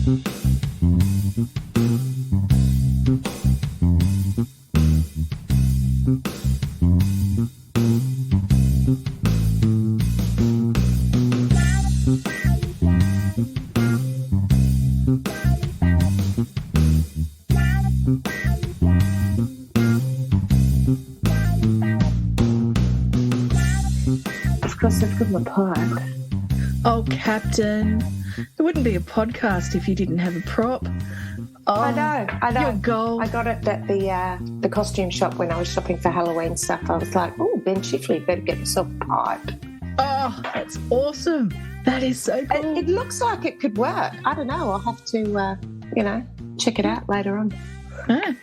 Of course, I've got my pipe. Oh, Captain, it wouldn't be a podcast if you didn't have a prop. Oh, I know. Your goal. I got it at the costume shop when I was shopping for Halloween stuff. I was like, oh, Ben Chifley, better get myself a pipe. Oh, that's awesome. That is so cool. It looks like it could work. I don't know. I'll have to, check it out later on. Ah.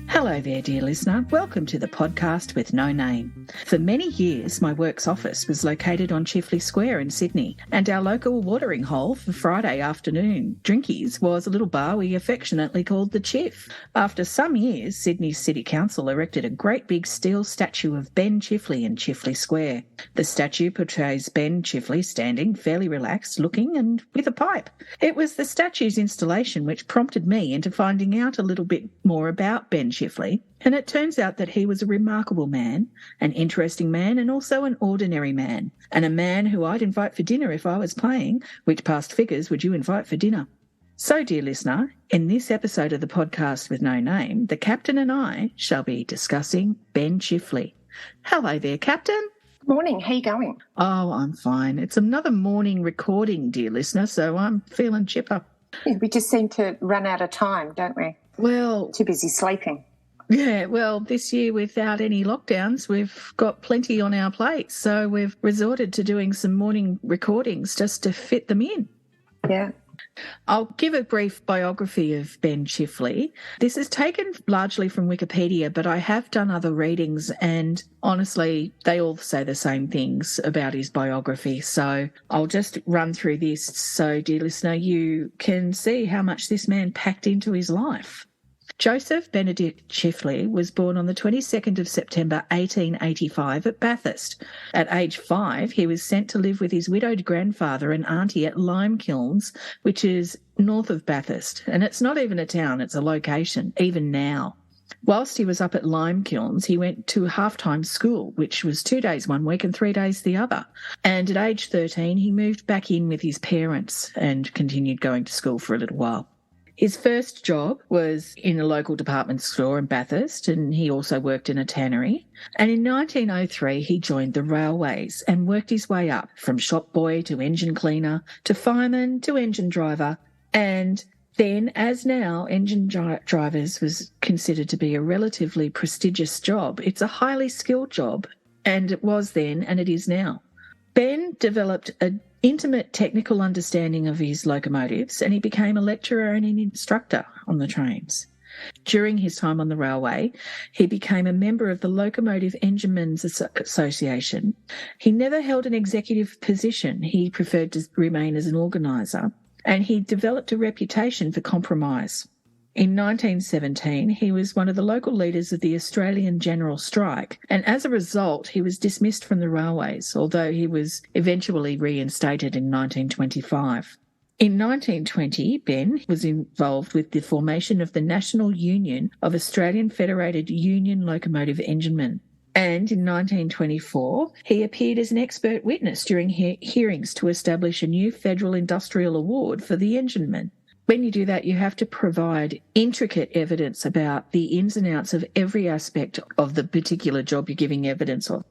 Hello there, dear listener. Welcome to the podcast with no name. For many years, my work's office was located on Chifley Square in Sydney, and our local watering hole for Friday afternoon drinkies was a little bar we affectionately called the Chif. After some years, Sydney's City Council erected a great big steel statue of Ben Chifley in Chifley Square. The statue portrays Ben Chifley standing, fairly relaxed, looking and with a pipe. It was the statue's installation which prompted me into finding out a little bit more about Ben Chifley, and it turns out that he was a remarkable man, an interesting man, and also an ordinary man, and a man who I'd invite for dinner if I was playing. Which past figures would you invite for dinner? So, dear listener, in this episode of the podcast with no name, the Captain and I shall be discussing Ben Chifley. Hello there, Captain. Morning, how you going? Oh, I'm fine. It's another morning recording, dear listener, so I'm feeling chipper. Yeah, we just seem to run out of time, don't we? Well, too busy sleeping. Yeah, well, this year without any lockdowns, we've got plenty on our plates, so we've resorted to doing some morning recordings just to fit them in. Yeah. I'll give a brief biography of Ben Chifley. This is taken largely from Wikipedia, but I have done other readings, and honestly, they all say the same things about his biography. So I'll just run through this so, dear listener, you can see how much this man packed into his life. Joseph Benedict Chifley was born on the 22nd of September 1885 at Bathurst. At age 5, he was sent to live with his widowed grandfather and auntie at Limekilns, which is north of Bathurst. And it's not even a town, it's a location, even now. Whilst he was up at Limekilns, he went to half-time school, which was 2 days one week and 3 days the other. And at age 13, he moved back in with his parents and continued going to school for a little while. His first job was in a local department store in Bathurst, and he also worked in a tannery. And in 1903, he joined the railways and worked his way up from shop boy to engine cleaner to fireman to engine driver. And then, as now, engine drivers was considered to be a relatively prestigious job. It's a highly skilled job, and it was then and it is now. Ben developed an intimate technical understanding of his locomotives, and he became a lecturer and an instructor on the trains. During his time on the railway, he became a member of the Locomotive Enginemen's Association. He never held an executive position. He preferred to remain as an organiser, and he developed a reputation for compromise. In 1917, he was one of the local leaders of the Australian General Strike, and as a result, he was dismissed from the railways, although he was eventually reinstated in 1925. In 1920, Ben was involved with the formation of the National Union of Australian Federated Union Locomotive Enginemen. And in 1924, he appeared as an expert witness during hearings to establish a new federal industrial award for the enginemen. When you do that, you have to provide intricate evidence about the ins and outs of every aspect of the particular job you're giving evidence of.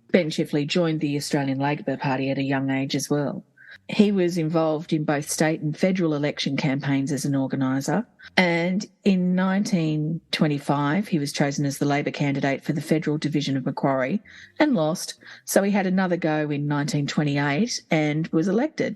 Ben Chifley joined the Australian Labor Party at a young age as well. He was involved in both state and federal election campaigns as an organiser, and in 1925 he was chosen as the Labor candidate for the federal division of Macquarie and lost, so he had another go in 1928 and was elected.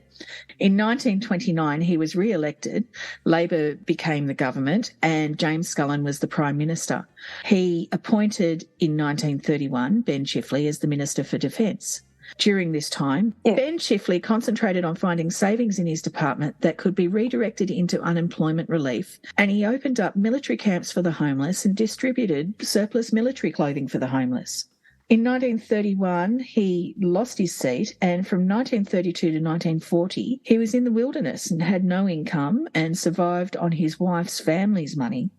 In 1929 he was re-elected, Labor became the government, and James Scullin was the Prime Minister. He appointed in 1931 Ben Chifley as the Minister for Defence. During this time, Ben Chifley concentrated on finding savings in his department that could be redirected into unemployment relief, and he opened up military camps for the homeless and distributed surplus military clothing for the homeless. In 1931, he lost his seat, and from 1932 to 1940, he was in the wilderness and had no income and survived on his wife's family's money.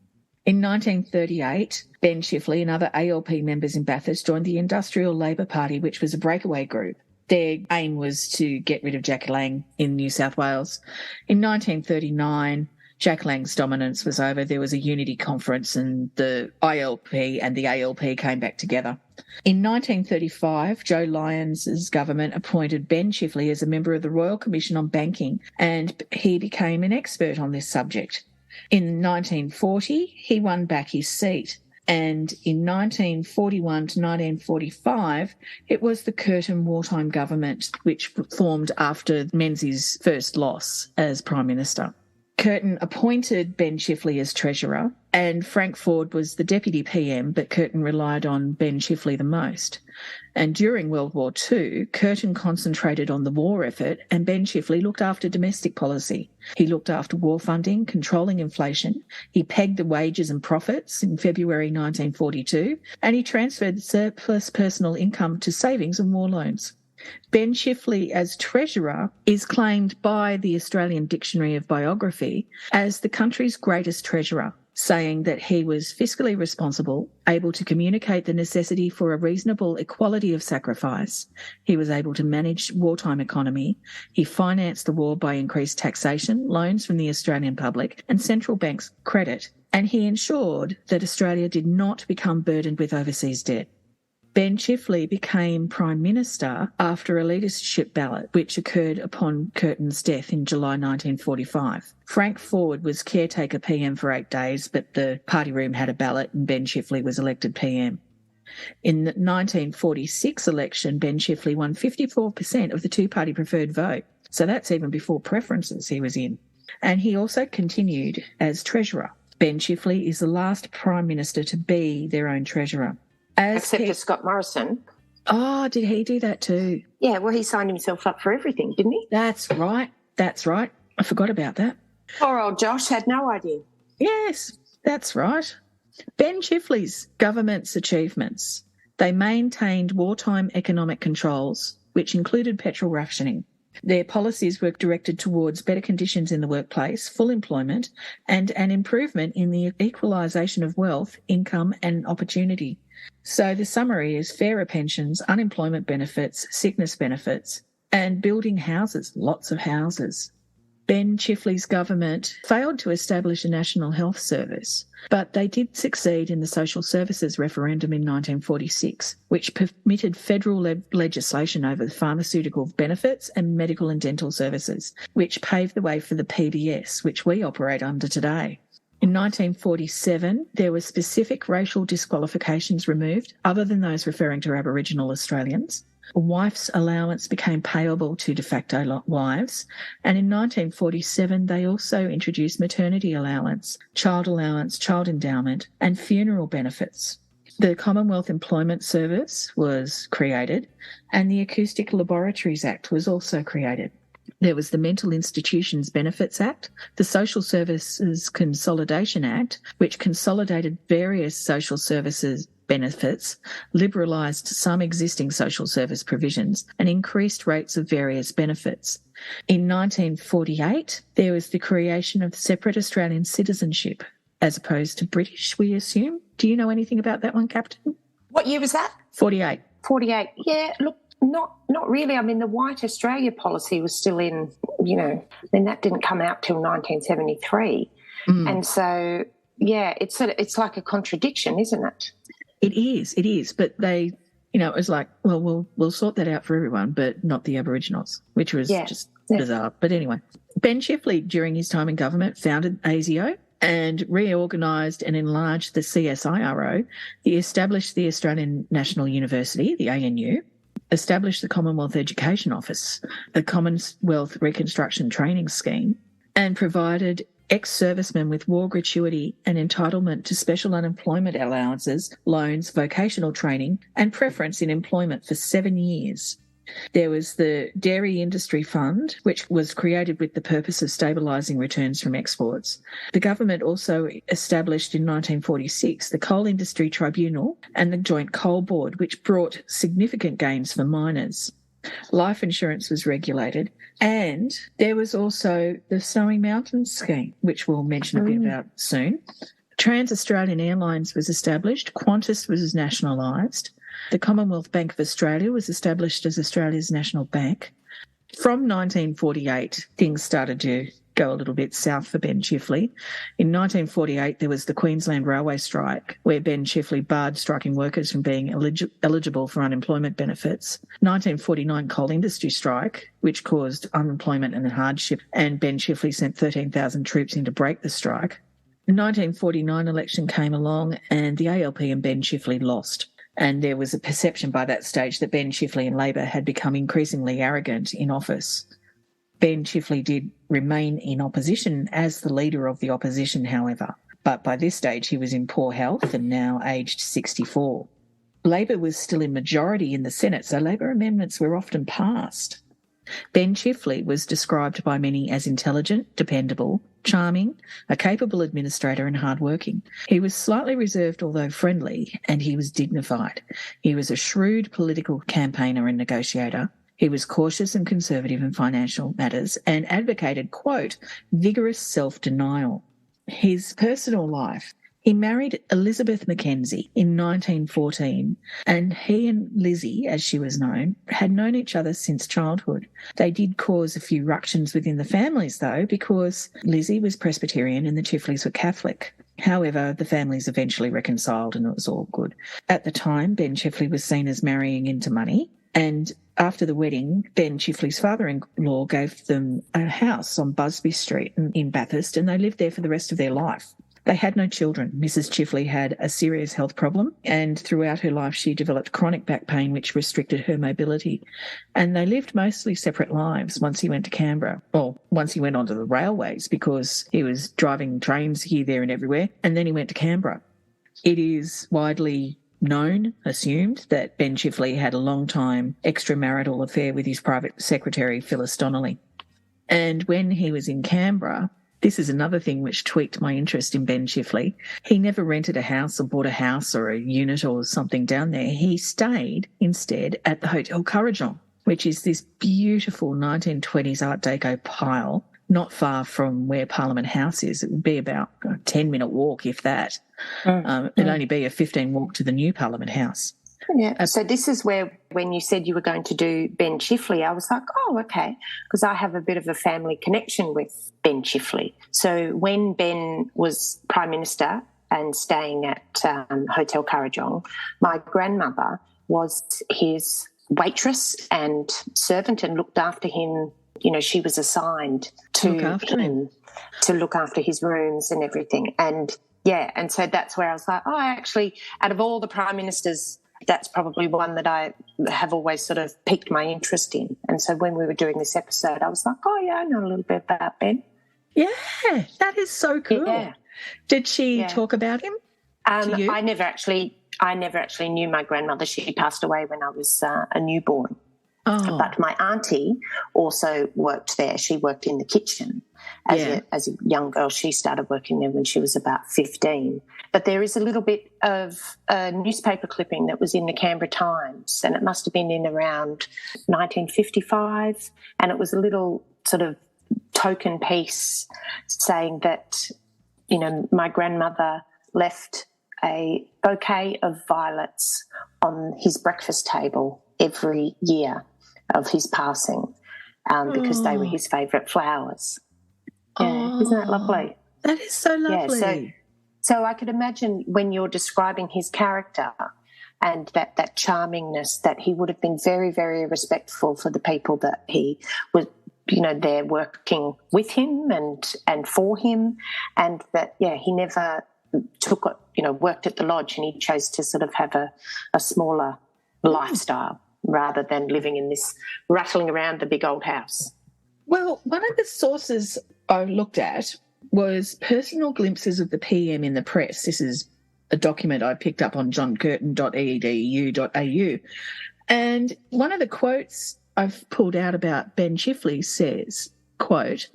In 1938, Ben Chifley and other ALP members in Bathurst joined the Industrial Labor Party, which was a breakaway group. Their aim was to get rid of Jack Lang in New South Wales. In 1939, Jack Lang's dominance was over. There was a unity conference and the ILP and the ALP came back together. In 1935, Joe Lyons' government appointed Ben Chifley as a member of the Royal Commission on Banking, and he became an expert on this subject. In 1940, he won back his seat. And in 1941 to 1945, it was the Curtin wartime government, which formed after Menzies' first loss as Prime Minister. Curtin appointed Ben Chifley as Treasurer, and Frank Ford was the Deputy PM, but Curtin relied on Ben Chifley the most. And during World War II, Curtin concentrated on the war effort, and Ben Chifley looked after domestic policy. He looked after war funding, controlling inflation. He pegged the wages and profits in February 1942, and he transferred the surplus personal income to savings and war loans. Ben Chifley as Treasurer is claimed by the Australian Dictionary of Biography as the country's greatest treasurer, saying that he was fiscally responsible, able to communicate the necessity for a reasonable equality of sacrifice. He was able to manage wartime economy. He financed the war by increased taxation, loans from the Australian public and central banks' credit, and he ensured that Australia did not become burdened with overseas debt. Ben Chifley became Prime Minister after a leadership ballot, which occurred upon Curtin's death in July 1945. Frank Ford was caretaker PM for 8 days, but the party room had a ballot and Ben Chifley was elected PM. In the 1946 election, Ben Chifley won 54% of the two-party preferred vote. So that's even before preferences he was in. And he also continued as Treasurer. Ben Chifley is the last Prime Minister to be their own Treasurer. Except for Scott Morrison. Oh, did he do that too? Yeah, well, he signed himself up for everything, didn't he? That's right. I forgot about that. Poor old Josh had no idea. Yes, that's right. Ben Chifley's government's achievements. They maintained wartime economic controls, which included petrol rationing. Their policies were directed towards better conditions in the workplace, full employment, and an improvement in the equalisation of wealth, income and opportunity. So the summary is fairer pensions, unemployment benefits, sickness benefits, and building houses, lots of houses. Ben Chifley's government failed to establish a national health service, but they did succeed in the social services referendum in 1946, which permitted federal legislation over the pharmaceutical benefits and medical and dental services, which paved the way for the PBS, which we operate under today. In 1947, there were specific racial disqualifications removed, other than those referring to Aboriginal Australians. A wife's allowance became payable to de facto wives. And in 1947, they also introduced maternity allowance, child endowment, and funeral benefits. The Commonwealth Employment Service was created, and the Acoustic Laboratories Act was also created. There was the Mental Institutions Benefits Act, the Social Services Consolidation Act, which consolidated various social services benefits, liberalised some existing social service provisions, and increased rates of various benefits. In 1948, there was the creation of separate Australian citizenship, as opposed to British, we assume. Do you know anything about that one, Captain? What year was that? 48. 48. Yeah, look, not really. I mean, the White Australia policy was still in, then that didn't come out till 1973. And so, yeah, it's like a contradiction, isn't it? It is. But they, it was like, well, we'll sort that out for everyone, but not the Aboriginals, which was just bizarre. But anyway, Ben Chifley, during his time in government, founded ASIO and reorganised and enlarged the CSIRO. He established the Australian National University, the ANU, established the Commonwealth Education Office, the Commonwealth Reconstruction Training Scheme, and provided ex-servicemen with war gratuity and entitlement to special unemployment allowances, loans, vocational training, and preference in employment for 7 years. There was the Dairy Industry Fund, which was created with the purpose of stabilising returns from exports. The government also established in 1946 the Coal Industry Tribunal and the Joint Coal Board, which brought significant gains for miners. Life insurance was regulated, and there was also the Snowy Mountains scheme, which we'll mention a bit about soon. Trans-Australian Airlines was established. Qantas was nationalised. The Commonwealth Bank of Australia was established as Australia's national bank. From 1948, things started to go a little bit south for Ben Chifley. In 1948, there was the Queensland Railway strike, where Ben Chifley barred striking workers from being eligible for unemployment benefits. 1949 coal industry strike, which caused unemployment and hardship, and Ben Chifley sent 13,000 troops in to break the strike. The 1949 election came along and the ALP and Ben Chifley lost. And there was a perception by that stage that Ben Chifley and Labor had become increasingly arrogant in office. Ben Chifley did remain in opposition as the leader of the opposition, however. But by this stage, he was in poor health and now aged 64. Labor was still in majority in the Senate, so Labor amendments were often passed. Ben Chifley was described by many as intelligent, dependable, charming, a capable administrator and hardworking. He was slightly reserved, although friendly, and he was dignified. He was a shrewd political campaigner and negotiator. He was cautious and conservative in financial matters and advocated, quote, vigorous self-denial. His personal life. He married Elizabeth Mackenzie in 1914, and he and Lizzie, as she was known, had known each other since childhood. They did cause a few ructions within the families, though, because Lizzie was Presbyterian and the Chifleys were Catholic. However, the families eventually reconciled and it was all good. At the time, Ben Chifley was seen as marrying into money, and after the wedding, Ben Chifley's father-in-law gave them a house on Busby Street in Bathurst, and they lived there for the rest of their life. They had no children. Mrs. Chifley had a serious health problem, and throughout her life she developed chronic back pain which restricted her mobility. And they lived mostly separate lives once he went to Canberra. Well, once he went onto the railways because he was driving trains here, there and everywhere, and then he went to Canberra. It is widely known, assumed, that Ben Chifley had a long-time extramarital affair with his private secretary, Phyllis Donnelly. And when he was in Canberra, this is another thing which tweaked my interest in Ben Chifley. He never rented a house or bought a house or a unit or something down there. He stayed instead at the Hotel Currajong, which is this beautiful 1920s Art Deco pile not far from where Parliament House is. It would be about a 10-minute walk, if that. It'd only be a 15 walk to the new Parliament House. Yeah. So this is where, when you said you were going to do Ben Chifley, I was like, oh, okay, because I have a bit of a family connection with Ben Chifley. So when Ben was Prime Minister and staying at Hotel Currajong, my grandmother was his waitress and servant and looked after him. You know, she was assigned to him to look after his rooms and everything. And, yeah, and so that's where I was like, oh, actually, out of all the Prime Ministers, that's probably one that I have always sort of piqued my interest in. And so when we were doing this episode, I was like, oh, yeah, I know a little bit about Ben. Yeah, that is so cool. Yeah. Did she talk about him to you? I never actually knew my grandmother. She passed away when I was a newborn. Oh. But my auntie also worked there. She worked in the kitchen as a young girl. She started working there when she was about 15. But there is a little bit of a newspaper clipping that was in the Canberra Times, and it must have been in around 1955, and it was a little sort of token piece saying that, you know, my grandmother left a bouquet of violets on his breakfast table every year of his passing because they were his favourite flowers. Yeah, isn't that lovely? That is so lovely. Yeah, so I could imagine when you're describing his character and that charmingness, that he would have been very, very respectful for the people that he was, you know, there working with him and for him, and that, he never worked at the lodge, and he chose to sort of have a smaller lifestyle rather than living in this rattling around the big old house. Well, one of the sources I looked at was personal glimpses of the PM in the press. This is a document I picked up on johncurtin.edu.au. And one of the quotes I've pulled out about Ben Chifley says, quote,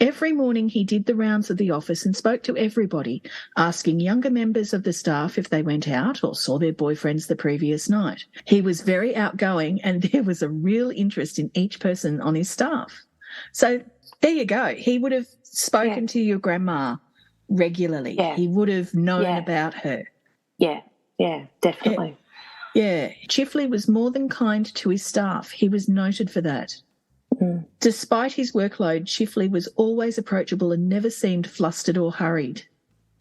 every morning he did the rounds of the office and spoke to everybody, asking younger members of the staff if they went out or saw their boyfriends the previous night. He was very outgoing and there was a real interest in each person on his staff. So there you go. He would have spoken to your grandma regularly. Yeah. He would have known about her. Yeah, definitely. Yeah. Chifley was more than kind to his staff. He was noted for that. Mm. Despite his workload, Chifley was always approachable and never seemed flustered or hurried.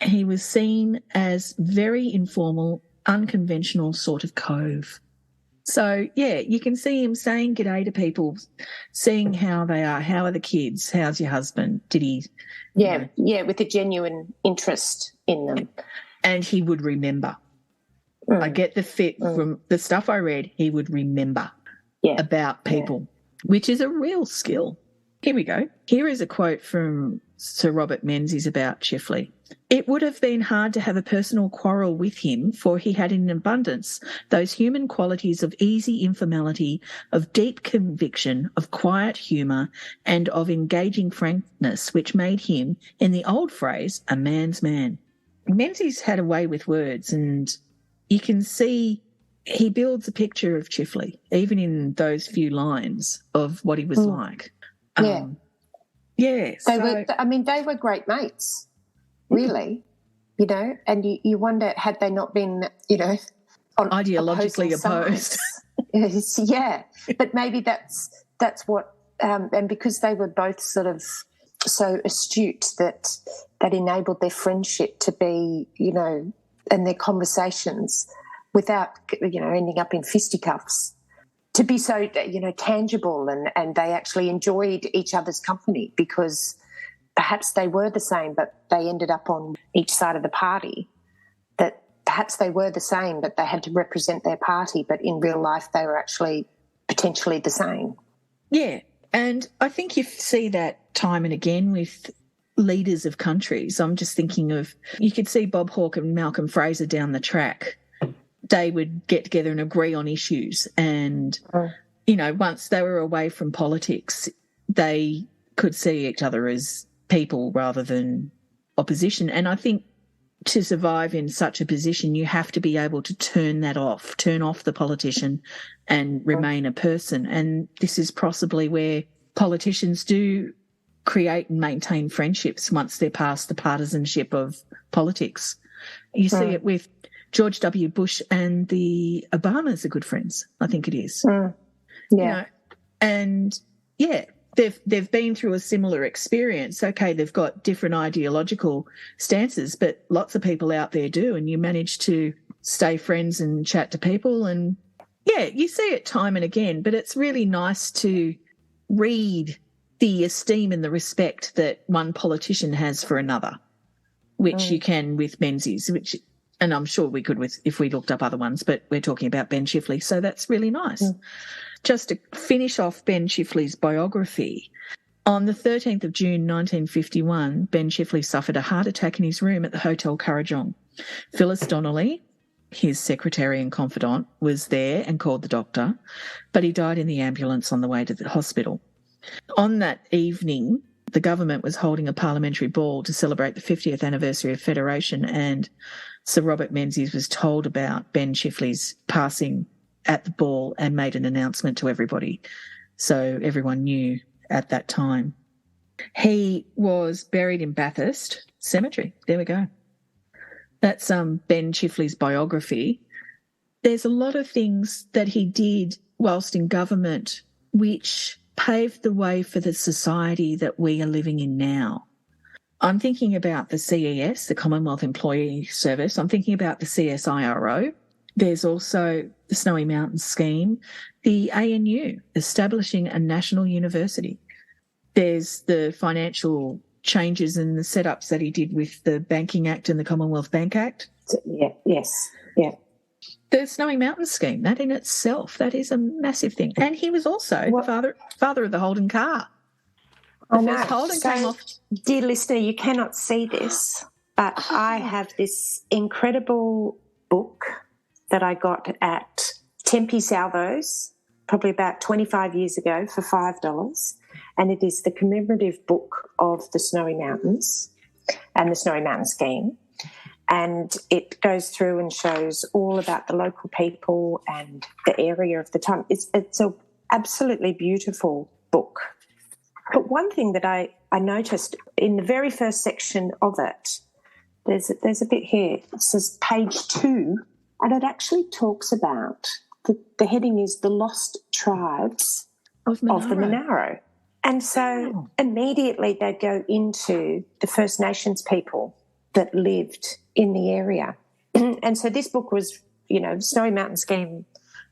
He was seen as very informal, unconventional sort of cove. So, yeah, you can see him saying g'day to people, seeing how they are. How are the kids? How's your husband? Did he? Yeah, with a genuine interest in them. And he would remember. I get the fit from the stuff I read, he would remember about people, which is a real skill. Here we go. Here is a quote from Sir Robert Menzies about Chifley. It would have been hard to have a personal quarrel with him, for he had in abundance those human qualities of easy informality, of deep conviction, of quiet humour, and of engaging frankness, which made him, in the old phrase, a man's man. Menzies had a way with words, and you can see he builds a picture of Chifley, even in those few lines of what he was like. They were great mates, really, and you wonder, had they not been, on ideologically opposed. But maybe that's what, and because they were both sort of so astute that enabled their friendship to be, and their conversations without, ending up in fisticuffs, to be so, tangible, and they actually enjoyed each other's company because perhaps they were the same, but they ended up on each side of the party. That perhaps they were the same, but they had to represent their party, but in real life they were actually potentially the same. Yeah, and I think you see that time and again with leaders of countries. I'm just thinking of, you could see Bob Hawke and Malcolm Fraser down the track. They would get together and agree on issues, and, once they were away from politics, they could see each other as people rather than opposition. And I think to survive in such a position, you have to be able to turn off the politician and remain a person. And this is possibly where politicians do create and maintain friendships once they're past the partisanship of politics. You see it with George W. Bush and the Obamas are good friends, I think it is. They've been through a similar experience. Okay, they've got different ideological stances, but lots of people out there do, and you manage to stay friends and chat to people. And, you see it time and again, but it's really nice to read the esteem and the respect that one politician has for another, which you can with Menzies, and I'm sure we could if we looked up other ones, but we're talking about Ben Chifley, so that's really nice. Just to finish off Ben Chifley's biography, on the 13th of June 1951, Ben Chifley suffered a heart attack in his room at the Hotel Currajong. Phyllis Donnelly, his secretary and confidant, was there and called the doctor, but he died in the ambulance on the way to the hospital. On that evening, the government was holding a parliamentary ball to celebrate the 50th anniversary of Federation, and Sir Robert Menzies was told about Ben Chifley's passing at the ball and made an announcement to everybody, so everyone knew at that time. He was buried in Bathurst Cemetery. There we go. That's Ben Chifley's biography. There's a lot of things that he did whilst in government which paved the way for the society that we are living in now. I'm thinking about the CES, the Commonwealth Employee Service. I'm thinking about the CSIRO. There's also the Snowy Mountains Scheme, the ANU, establishing a national university. There's the financial changes and the setups that he did with the Banking Act and the Commonwealth Bank Act. The Snowy Mountains Scheme, that in itself, that is a massive thing. And he was also the father of the Holden car. I know. Holden came off. Dear listener, you cannot see this, but I have this incredible book that I got at Tempe Salvo's probably about 25 years ago for $5, and it is the commemorative book of the Snowy Mountains and the Snowy Mountain Scheme. And it goes through and shows all about the local people and the area of the time. It's an absolutely beautiful book. But one thing that I noticed in the very first section of it, there's a bit here. It says page 2, and it actually talks about, the heading is The Lost Tribes of the Monaro. And so immediately they go into the First Nations people that lived in the area. And so this book was, Snowy Mountain Scheme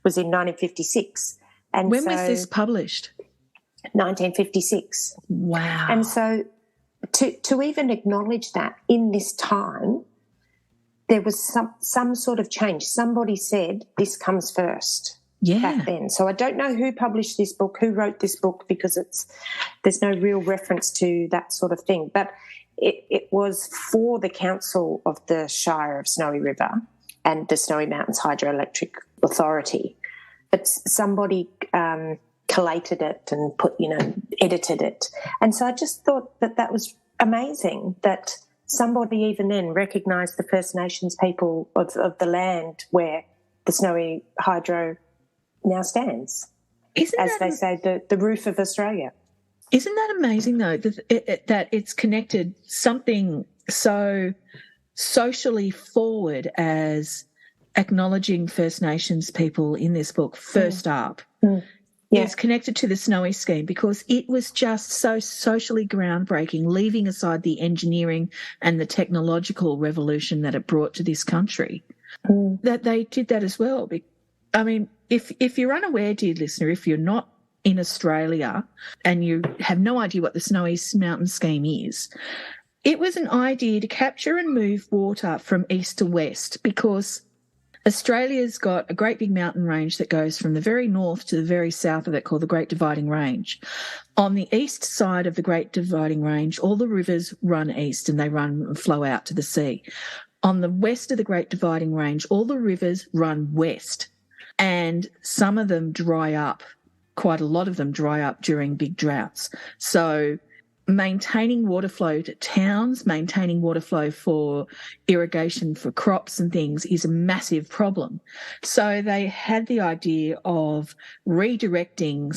was in 1956. And when was this published? 1956. Wow. And so to even acknowledge that in this time, there was some sort of change. Somebody said this comes first back then. So I don't know who published this book, who wrote this book, because there's no real reference to that sort of thing. But it was for the council of the Shire of Snowy River and the Snowy Mountains Hydroelectric Authority. But somebody collated it and edited it. And so I just thought that was amazing that somebody even then recognised the First Nations people of the land where the Snowy Hydro now stands. They say, the roof of Australia. Isn't that amazing, though, that it's connected something so socially forward as acknowledging First Nations people in this book first up? Is connected to the Snowy Scheme, because it was just so socially groundbreaking, leaving aside the engineering and the technological revolution that it brought to this country, that they did that as well. I mean, if you're unaware, dear listener, if you're not in Australia and you have no idea what the Snowy Mountain Scheme is, it was an idea to capture and move water from east to west, because Australia's got a great big mountain range that goes from the very north to the very south of it, called the Great Dividing Range. On the east side of the Great Dividing Range, all the rivers run east and they flow out to the sea. On the west of the Great Dividing Range, all the rivers run west, and some of them dry up. Quite a lot of them dry up during big droughts. So maintaining water flow to towns, maintaining water flow for irrigation for crops and things is a massive problem. So they had the idea of redirecting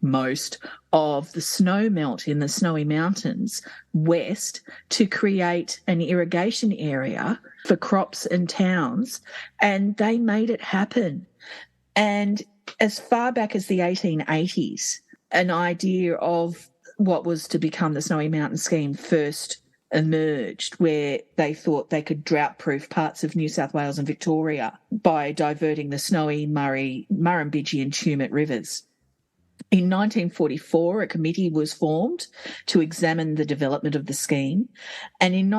most of the snow melt in the Snowy Mountains west to create an irrigation area for crops and towns, and they made it happen. And as far back as the 1880s, an idea of what was to become the Snowy Mountain Scheme first emerged, where they thought they could drought-proof parts of New South Wales and Victoria by diverting the Snowy, Murray, Murrumbidgee and Tumut rivers. In 1944, a committee was formed to examine the development of the scheme. And in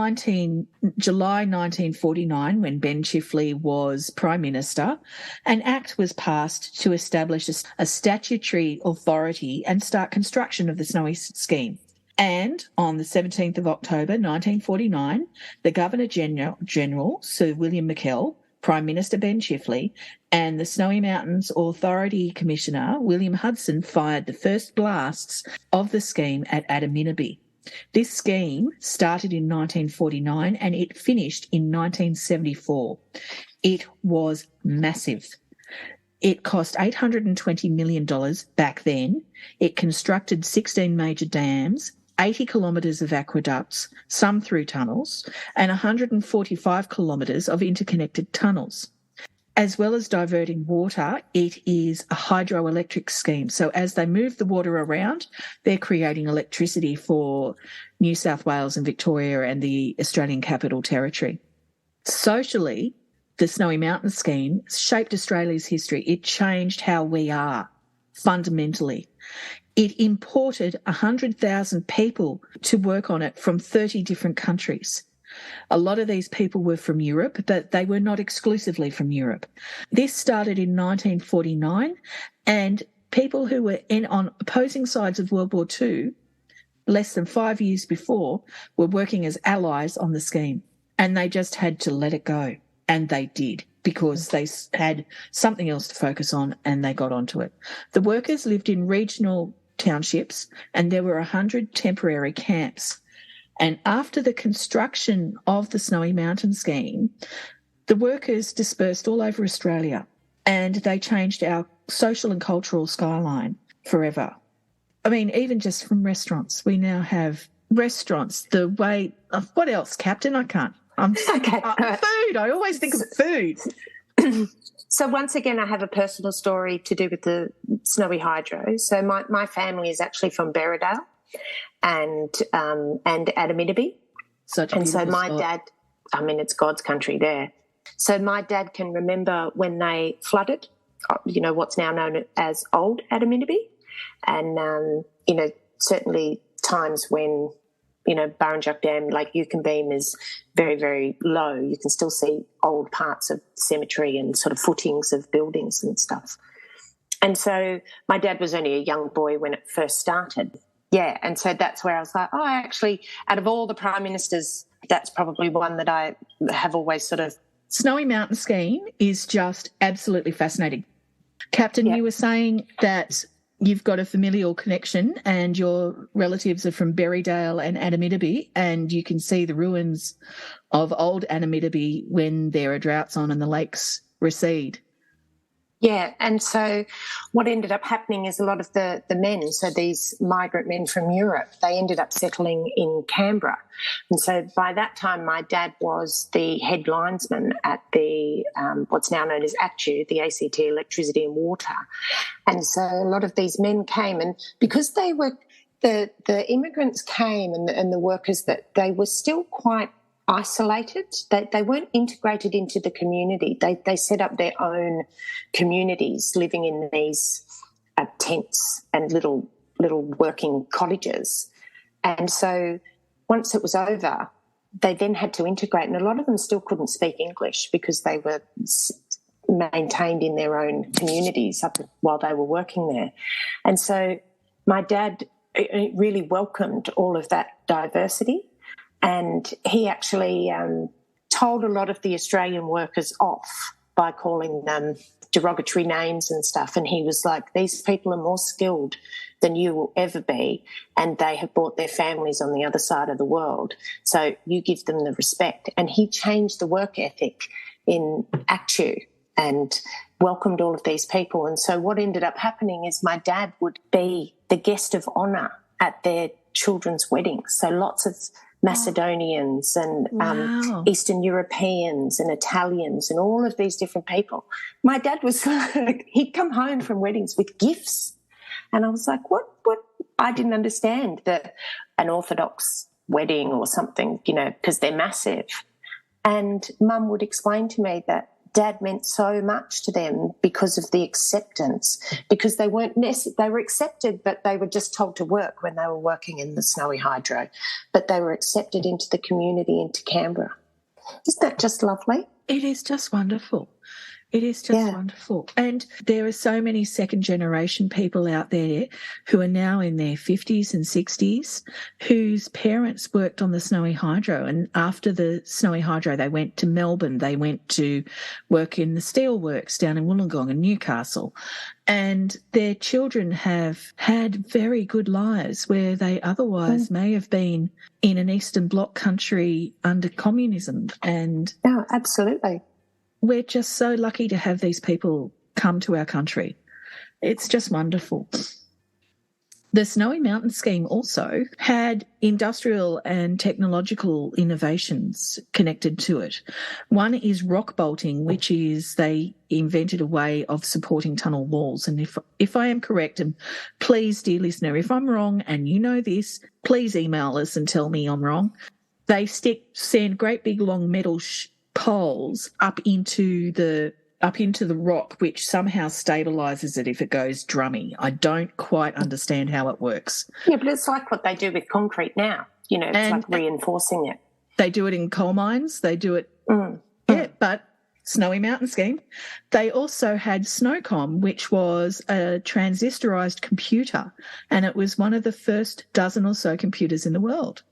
July 1949, when Ben Chifley was Prime Minister, an act was passed to establish a statutory authority and start construction of the Snowy Scheme. And on the 17th of October 1949, the Governor-General, Sir William McKell, Prime Minister Ben Chifley, and the Snowy Mountains Authority Commissioner, William Hudson, fired the first blasts of the scheme at Adaminaby. This scheme started in 1949 and it finished in 1974. It was massive. It cost $820 million back then. It constructed 16 major dams, 80 kilometres of aqueducts, some through tunnels, and 145 kilometres of interconnected tunnels. As well as diverting water, it is a hydroelectric scheme. So as they move the water around, they're creating electricity for New South Wales and Victoria and the Australian Capital Territory. Socially, the Snowy Mountain Scheme shaped Australia's history. It changed how we are fundamentally. It imported 100,000 people to work on it from 30 different countries. A lot of these people were from Europe, but they were not exclusively from Europe. This started in 1949, and people who were on opposing sides of World War II, less than 5 years before, were working as allies on the scheme, and they just had to let it go, and they did. because they had something else to focus on and they got onto it. The workers lived in regional townships and there were 100 temporary camps. And after the construction of the Snowy Mountain scheme, the workers dispersed all over Australia and they changed our social and cultural skyline forever. I mean, even just from restaurants, we now have restaurants. The way, what else, Captain? I can't. Food. I always think of food. So once again, I have a personal story to do with the Snowy Hydro. So my family is actually from Berriedale and Adaminaby. And so my dad, I mean, it's God's country there. So my dad can remember when they flooded, you know, what's now known as Old Adaminaby. And, you know, certainly times when, you know, Burrinjuck Dam, Lake Yukonbeam is very, very low. You can still see old parts of cemetery and sort of footings of buildings and stuff. And so my dad was only a young boy when it first started. Yeah, and so that's where I was like, oh, actually, out of all the Prime Ministers, that's probably one that I have always sort of... Snowy Mountain scheme is just absolutely fascinating. Captain, You were saying that you've got a familial connection and your relatives are from Berriedale and Adaminaby, and you can see the ruins of old Adaminaby when there are droughts on and the lakes recede. Yeah, and so what ended up happening is a lot of the men, so these migrant men from Europe, they ended up settling in Canberra. And so by that time, my dad was the head linesman at the what's now known as ACTU, the ACT Electricity and Water. And so a lot of these men came, and because they were the immigrants came and the workers, that they were still quite isolated. They weren't integrated into the community. They set up their own communities, living in these tents and little working cottages. And so once it was over, they then had to integrate, and a lot of them still couldn't speak English because they were maintained in their own communities up while they were working there. And so my dad really welcomed all of that diversity. And he actually told a lot of the Australian workers off by calling them derogatory names and stuff. And he was like, these people are more skilled than you will ever be, and they have brought their families on the other side of the world. So you give them the respect. And he changed the work ethic in ACTU and welcomed all of these people. And so what ended up happening is my dad would be the guest of honour at their children's weddings. So lots of Macedonians and Eastern Europeans and Italians and all of these different people. My dad was like, he'd come home from weddings with gifts. And I was like, what? I didn't understand that an Orthodox wedding or something, you know, because they're massive. And Mum would explain to me that Dad meant so much to them because of the acceptance, because they weren't they were accepted, but they were just told to work when they were working in the Snowy Hydro, but they were accepted into the community, into Canberra. Isn't that just lovely? It is just wonderful. It is just wonderful. And there are so many second-generation people out there who are now in their 50s and 60s whose parents worked on the Snowy Hydro. And after the Snowy Hydro, they went to Melbourne. They went to work in the steelworks down in Wollongong and Newcastle. And their children have had very good lives where they otherwise may have been in an Eastern Bloc country under communism. And absolutely. We're just so lucky to have these people come to our country. It's just wonderful. The Snowy Mountain scheme also had industrial and technological innovations connected to it. One is rock bolting, which is they invented a way of supporting tunnel walls. And if I am correct, and please, dear listener, if I'm wrong and you know this, please email us and tell me I'm wrong. They send great big long metal poles up into the rock, which somehow stabilises it if it goes drummy. I don't quite understand how it works. Yeah, but it's like what they do with concrete now. You know, it's like reinforcing it. They do it in coal mines. They do it. But Snowy Mountain scheme. They also had Snowcom, which was a transistorised computer, and it was one of the first dozen or so computers in the world.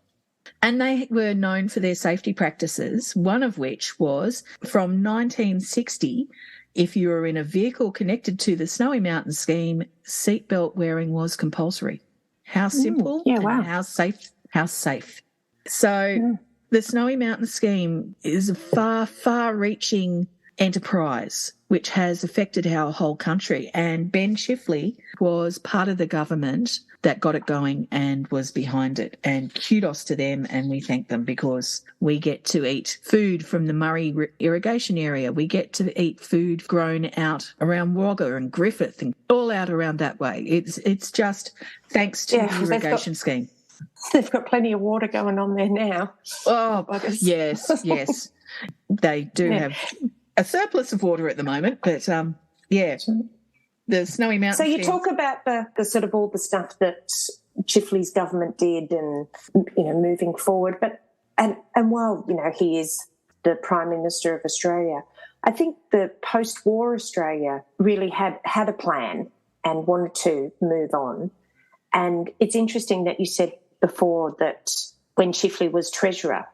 And they were known for their safety practices, one of which was from 1960, if you were in a vehicle connected to the Snowy Mountain scheme, seatbelt wearing was compulsory. How simple and how safe. So the Snowy Mountain scheme is a far, far-reaching enterprise which has affected our whole country. And Ben Chifley was part of the government that got it going and was behind it. And kudos to them, and we thank them, because we get to eat food from the Murray irrigation area. We get to eat food grown out around Wagga and Griffith and all out around that way. It's just thanks to the irrigation scheme. They've got plenty of water going on there now. Oh, yes. They do have a surplus of water at the moment, but the Snowy Mountain. So you talk about the sort of all the stuff that Chifley's government did, and moving forward, but and while he is the Prime Minister of Australia, I think the post-war Australia really had a plan and wanted to move on. And it's interesting that you said before that when Chifley was Treasurer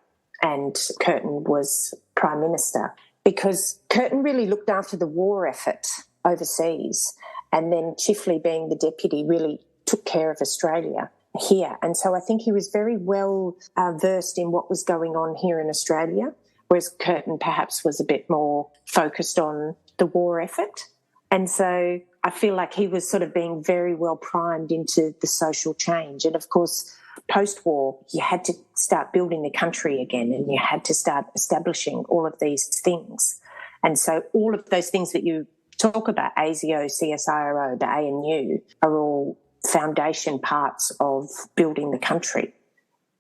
and Curtin was Prime Minister, because Curtin really looked after the war effort overseas, and then Chifley, being the deputy, really took care of Australia here. And so I think he was very well versed in what was going on here in Australia, whereas Curtin perhaps was a bit more focused on the war effort. And so I feel like he was sort of being very well primed into the social change. And, of course, post-war, you had to start building the country again, and you had to start establishing all of these things. And so all of those things that you talk about, ASIO, CSIRO, the ANU, are all foundation parts of building the country.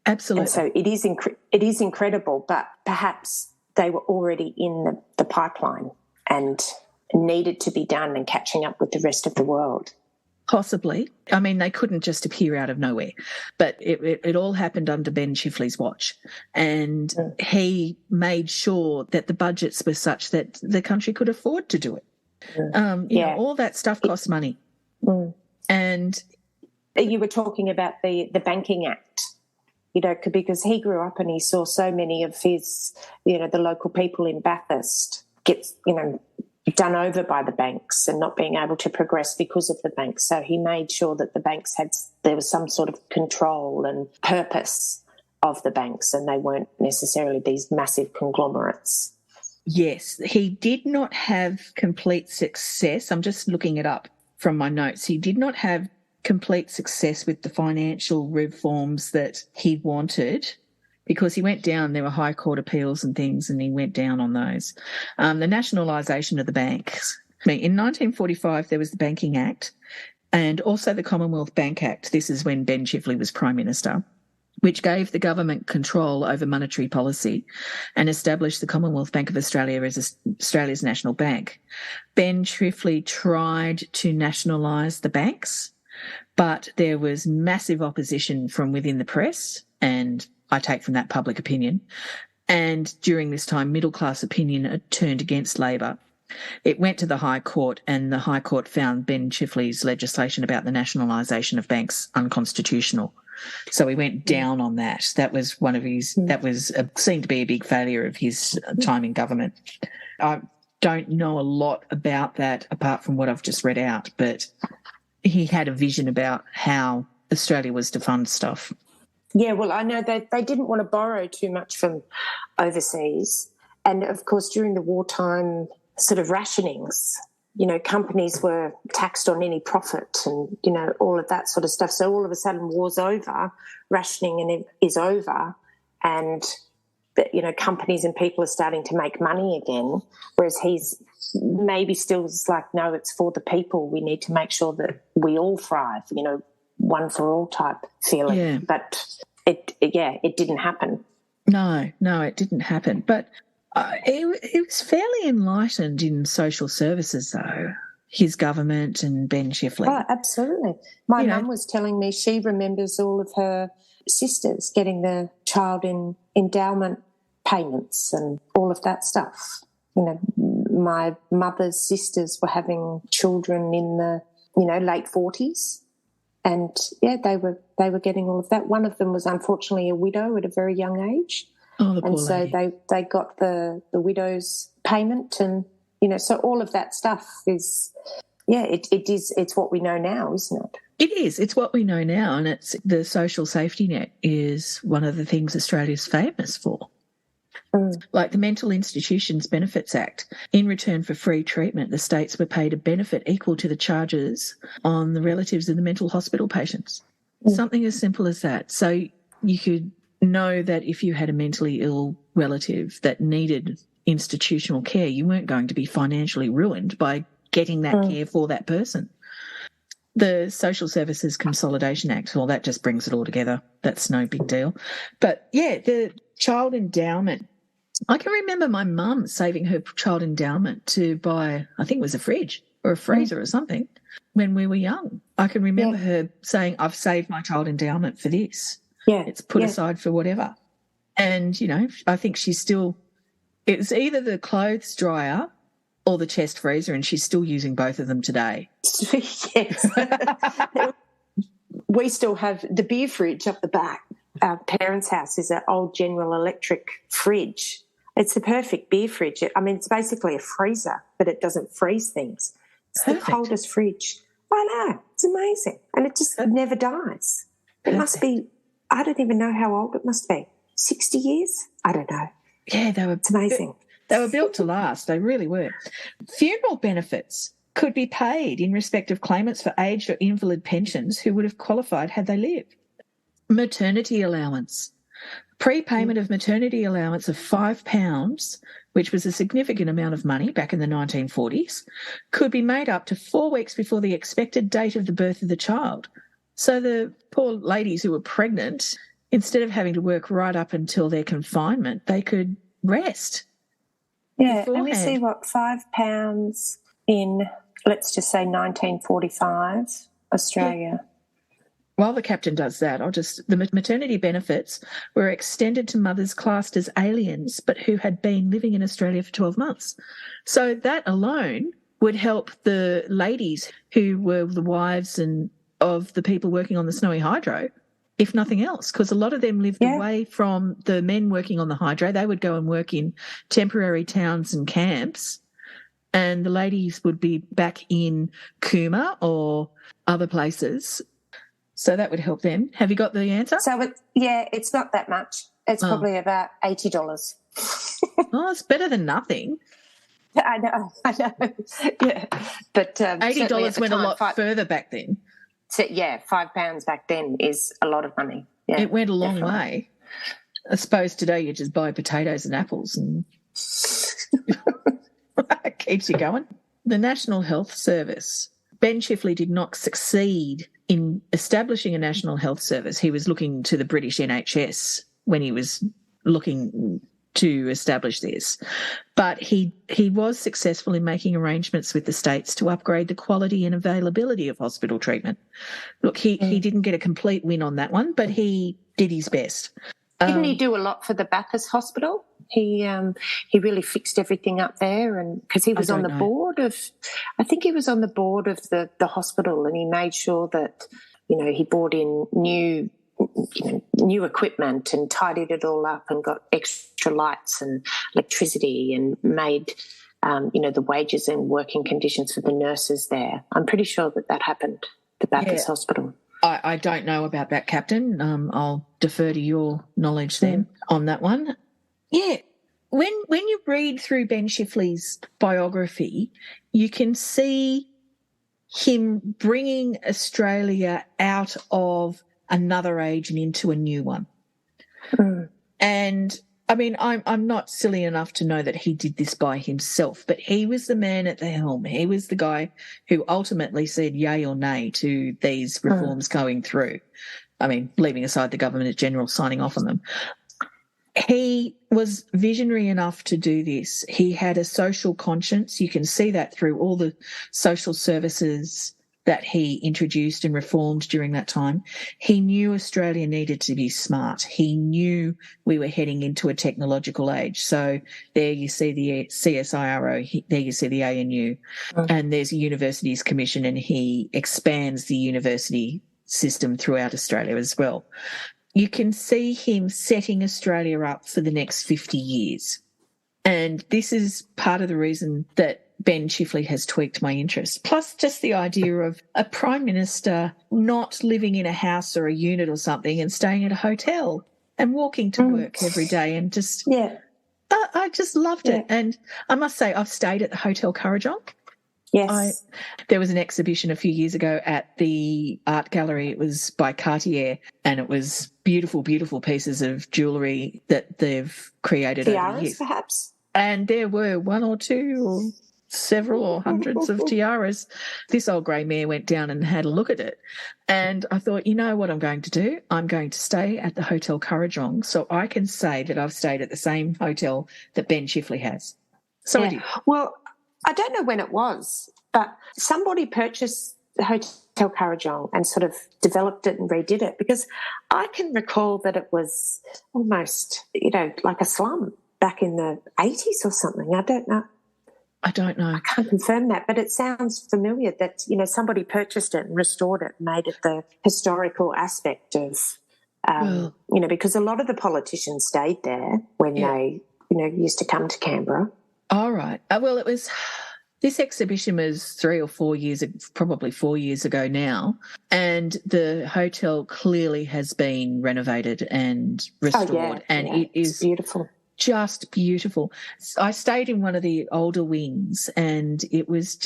Absolutely. And so it is incredible, but perhaps they were already in the pipeline and needed to be done and catching up with the rest of the world. Possibly. I mean, they couldn't just appear out of nowhere, but it all happened under Ben Chifley's watch, and he made sure that the budgets were such that the country could afford to do it. All that stuff costs money. And you were talking about the Banking Act, because he grew up and he saw so many of his, the local people in Bathurst get, done over by the banks and not being able to progress because of the banks. So he made sure that the banks there was some sort of control and purpose of the banks, and they weren't necessarily these massive conglomerates. Yes, he did not have complete success. I'm just looking it up from my notes. He did not have complete success with the financial reforms that he wanted, because he went down. There were High Court appeals and things, and he went down on those. The nationalisation of the banks. In 1945, there was the Banking Act and also the Commonwealth Bank Act. This is when Ben Chifley was Prime Minister, which gave the government control over monetary policy and established the Commonwealth Bank of Australia as Australia's national bank. Ben Chifley tried to nationalise the banks, but there was massive opposition from within the press, and I take from that public opinion. And during this time, middle-class opinion turned against Labor. It went to the High Court, and the High Court found Ben Chifley's legislation about the nationalisation of banks unconstitutional. So he went down on that. That was one of his, that was seemed to be a big failure of his time in government. I don't know a lot about that apart from what I've just read out, but he had a vision about how Australia was to fund stuff. Yeah, well, I know they didn't want to borrow too much from overseas. And, of course, during the wartime sort of rationings, companies were taxed on any profit and, all of that sort of stuff. So all of a sudden war's over, rationing is over, and, companies and people are starting to make money again, whereas he's maybe still like, no, it's for the people. We need to make sure that we all thrive, one for all type feeling. Yeah. But it didn't happen. No, it didn't happen. But it was fairly enlightened in social services, though, his government and Ben Chifley. Oh, absolutely. My mum was telling me she remembers all of her sisters getting the child in endowment payments and all of that stuff. My mother's sisters were having children in the, late 40s. And yeah, they were getting all of that. One of them was unfortunately a widow at a very young age. Oh, the poor and so lady. they got the widow's payment, and so all of that stuff is, it's what we know now, isn't it? It is. It's what we know now, and it's the social safety net is one of the things Australia's famous for. Like the Mental Institutions Benefits Act, in return for free treatment, the states were paid a benefit equal to the charges on the relatives of the mental hospital patients. Something as simple as that. So you could know that if you had a mentally ill relative that needed institutional care, you weren't going to be financially ruined by getting that care for that person. The Social Services Consolidation Act, well, that just brings it all together. That's no big deal. But, yeah, the child endowment, I can remember my mum saving her child endowment to buy, I think it was a fridge or a freezer or something when we were young. I can remember her saying, I've saved my child endowment for this. Yeah. It's put aside for whatever. And, I think it's either the clothes dryer or the chest freezer, and she's still using both of them today. Yes. We still have the beer fridge up the back. Our parents' house is an old General Electric fridge. It's the perfect beer fridge. I mean, it's basically a freezer, but it doesn't freeze things. It's the coldest fridge. I know. It's amazing. And it just never dies. It must be, I don't even know how old it must be. 60 years? I don't know. Yeah, it's amazing. They were built to last. They really were. Funeral benefits could be paid in respect of claimants for aged or invalid pensions who would have qualified had they lived. Maternity allowance. Prepayment of maternity allowance of £5, which was a significant amount of money back in the 1940s, could be made up to 4 weeks before the expected date of the birth of the child. So the poor ladies who were pregnant, instead of having to work right up until their confinement, they could rest. Yeah, let me see what £5 in, let's just say 1945, Australia. Yeah. While the captain does that, the maternity benefits were extended to mothers classed as aliens but who had been living in Australia for 12 months. So that alone would help the ladies who were the wives and of the people working on the Snowy Hydro, if nothing else, because a lot of them lived away from the men working on the hydro. They would go and work in temporary towns and camps, and the ladies would be back in Cooma or other places. So that would help them. Have you got the answer? So, it's not that much. It's probably about $80. Oh, it's better than nothing. I know. Yeah. But $80 went a lot further back then. So, £5 back then is a lot of money. Yeah, it went a long way. I suppose today you just buy potatoes and apples and it keeps you going. The National Health Service. Ben Chifley did not succeed in establishing a National Health Service. He was looking to the British NHS when he was looking to establish this. But he was successful in making arrangements with the states to upgrade the quality and availability of hospital treatment. Look, he didn't get a complete win on that one, but he did his best. Didn't he do a lot for the Bathurst Hospital? He really fixed everything up there, and because he was on the board of, I think he was on the board of the hospital, and he made sure that he brought in new equipment and tidied it all up and got extra lights and electricity and made the wages and working conditions for the nurses there. I'm pretty sure that happened, the Bathurst Hospital. I don't know about that, Captain. I'll defer to your knowledge then on that one. Yeah. When you read through Ben Chifley's biography, you can see him bringing Australia out of another age and into a new one. And I mean, I'm not silly enough to know that he did this by himself, but he was the man at the helm. He was the guy who ultimately said yay or nay to these reforms going through. I mean, leaving aside the Government General signing off on them. He was visionary enough to do this. He had a social conscience. You can see that through all the social services that he introduced and reformed during that time. He knew Australia needed to be smart. He knew we were heading into a technological age. So there you see the CSIRO, there you see the ANU, and there's a Universities Commission, and he expands the university system throughout Australia as well. You can see him setting Australia up for the next 50 years. And this is part of the reason that Ben Chifley has tweaked my interest. Plus just the idea of a Prime Minister not living in a house or a unit or something and staying at a hotel and walking to work every day and just... Yeah. I just loved it. And I must say I've stayed at the Hotel Currajong. Yes. There was an exhibition a few years ago at the art gallery. It was by Cartier, and it was beautiful, beautiful pieces of jewellery that they've created over the years. Perhaps? And there were one or two or several or hundreds of tiaras. This old grey mare went down and had a look at it. And I thought, you know what I'm going to do? I'm going to stay at the Hotel Currajong so I can say that I've stayed at the same hotel that Ben Chifley has. So I did. Well, I don't know when it was, but somebody purchased the Hotel Currajong and sort of developed it and redid it, because I can recall that it was almost, like a slum back in the 80s or something. I don't know. I can't confirm that, but it sounds familiar that, somebody purchased it and restored it and made it the historical aspect of, because a lot of the politicians stayed there when they, used to come to Canberra. All right. Well, this exhibition was 3 or 4 years, probably 4 years ago now, and the hotel clearly has been renovated and restored, it is beautiful. Just beautiful. I stayed in one of the older wings, and it was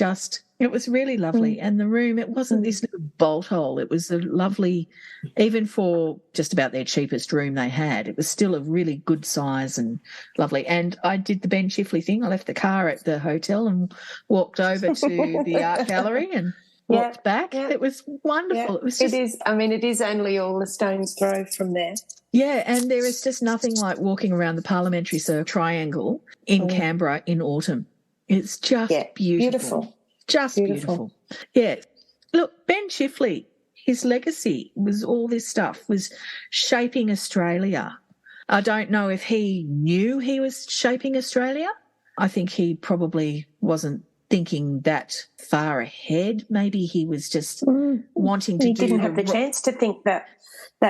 really lovely. And the room, it wasn't this little bolt hole. It was a lovely, even for just about their cheapest room they had, it was still a really good size and lovely. And I did the Ben Chifley thing. I left the car at the hotel and walked over to the art gallery and walked back. Yeah. It was wonderful. Yeah. It was just, it is only all a stone's throw from there. Yeah, and there is just nothing like walking around the parliamentary triangle in Canberra in autumn. It's just beautiful. Just beautiful. Yeah. Look, Ben Chifley, his legacy was all this stuff, was shaping Australia. I don't know if he knew he was shaping Australia. I think he probably wasn't thinking that far ahead. Maybe he was just wanting to He didn't have the chance to think that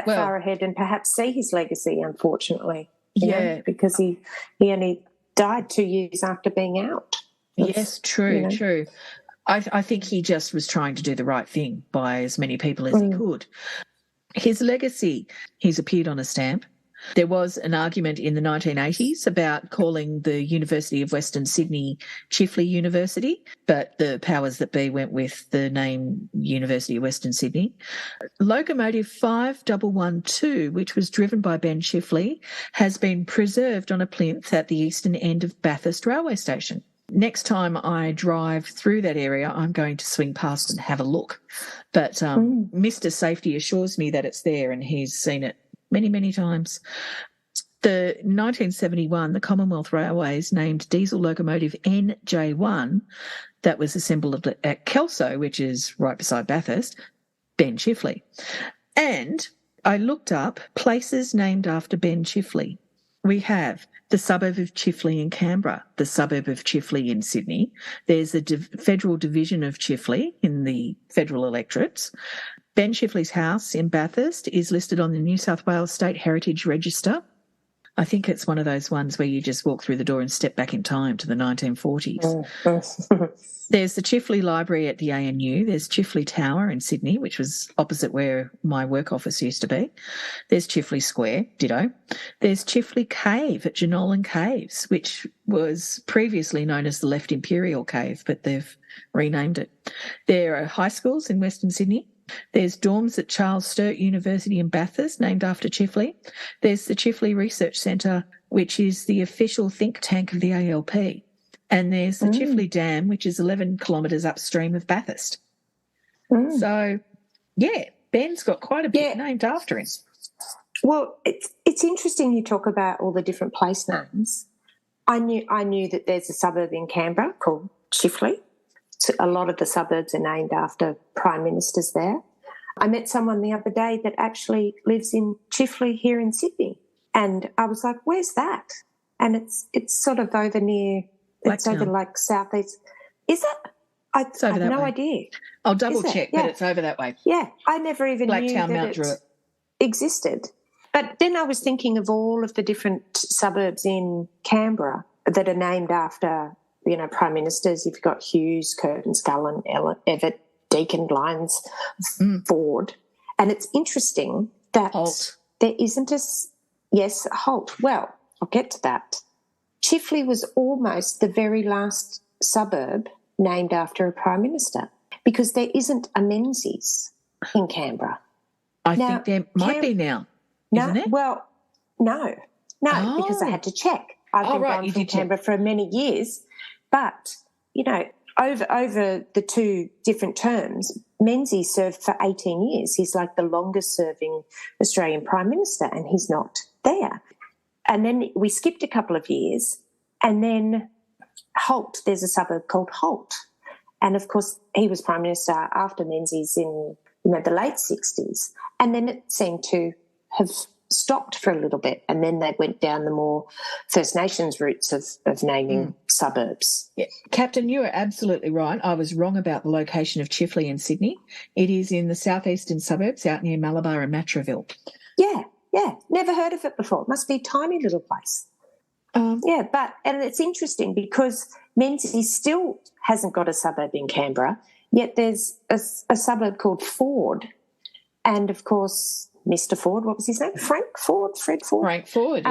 far ahead and perhaps see his legacy, unfortunately. You know, because he only died 2 years after being out. Yes, true, true. I think he just was trying to do the right thing by as many people as he could. His legacy, he's appeared on a stamp. There was an argument in the 1980s about calling the University of Western Sydney Chifley University, but the powers that be went with the name University of Western Sydney. Locomotive 5112, which was driven by Ben Chifley, has been preserved on a plinth at the eastern end of Bathurst Railway Station. Next time I drive through that area, I'm going to swing past and have a look. But Mr. Safety assures me that it's there and he's seen it many, many times. The 1971, the Commonwealth Railways named diesel locomotive NJ1, that was assembled at Kelso, which is right beside Bathurst, Ben Chifley. And I looked up places named after Ben Chifley. We have the suburb of Chifley in Canberra, the suburb of Chifley in Sydney. There's a federal division of Chifley in the federal electorates. Ben Chifley's house in Bathurst is listed on the New South Wales State Heritage Register. I think it's one of those ones where you just walk through the door and step back in time to the 1940s. There's the Chifley Library at the ANU. There's Chifley Tower in Sydney, which was opposite where my work office used to be. There's Chifley Square, ditto. There's Chifley Cave at Jenolan Caves, which was previously known as the Left Imperial Cave, but they've renamed it. There are high schools in Western Sydney. There's dorms at Charles Sturt University in Bathurst, named after Chifley. There's the Chifley Research Centre, which is the official think tank of the ALP. And there's the Chifley Dam, which is 11 kilometres upstream of Bathurst. So, Ben's got quite a bit named after him. Well, it's interesting you talk about all the different place names. I knew that there's a suburb in Canberra called Chifley. A lot of the suburbs are named after Prime Ministers there. I met someone the other day that actually lives in Chifley here in Sydney, and I was like, where's that? And it's sort of over near, it's over like southeast. Is it? I It's over have that no way. idea. I'll double Is it? check, Yeah. but it's over that way. Yeah, I never even knew Blacktown, that Mount it Druitt. existed. But then I was thinking of all of the different suburbs in Canberra that are named after, Prime Ministers. You've got Hughes, Curtin, Scullin, Evatt, Deakin, Lyons, Ford. And it's interesting that Holt. there isn't yes, Holt. Well, I'll get to that. Chifley was almost the very last suburb named after a Prime Minister because there isn't a Menzies in Canberra. I think there might be now, isn't it? Well, no, because I had to check. I've been gone from Canberra for many years, but, over the two different terms, Menzies served for 18 years. He's like the longest serving Australian Prime Minister and he's not there. And then we skipped a couple of years and then Holt, there's a suburb called Holt. And, of course, he was Prime Minister after Menzies in, the late 60s. And then it seemed to have stopped for a little bit and then they went down the more First Nations routes of naming suburbs. Yeah. Captain, you are absolutely right. I was wrong about the location of Chifley in Sydney. It is in the southeastern suburbs out near Malabar and Matraville. Yeah. Never heard of it before. It must be a tiny little place. And it's interesting because Menzies still hasn't got a suburb in Canberra, yet there's a suburb called Ford. And, of course, Mr. Ford, what was his name? Fred Ford? Frank Ford,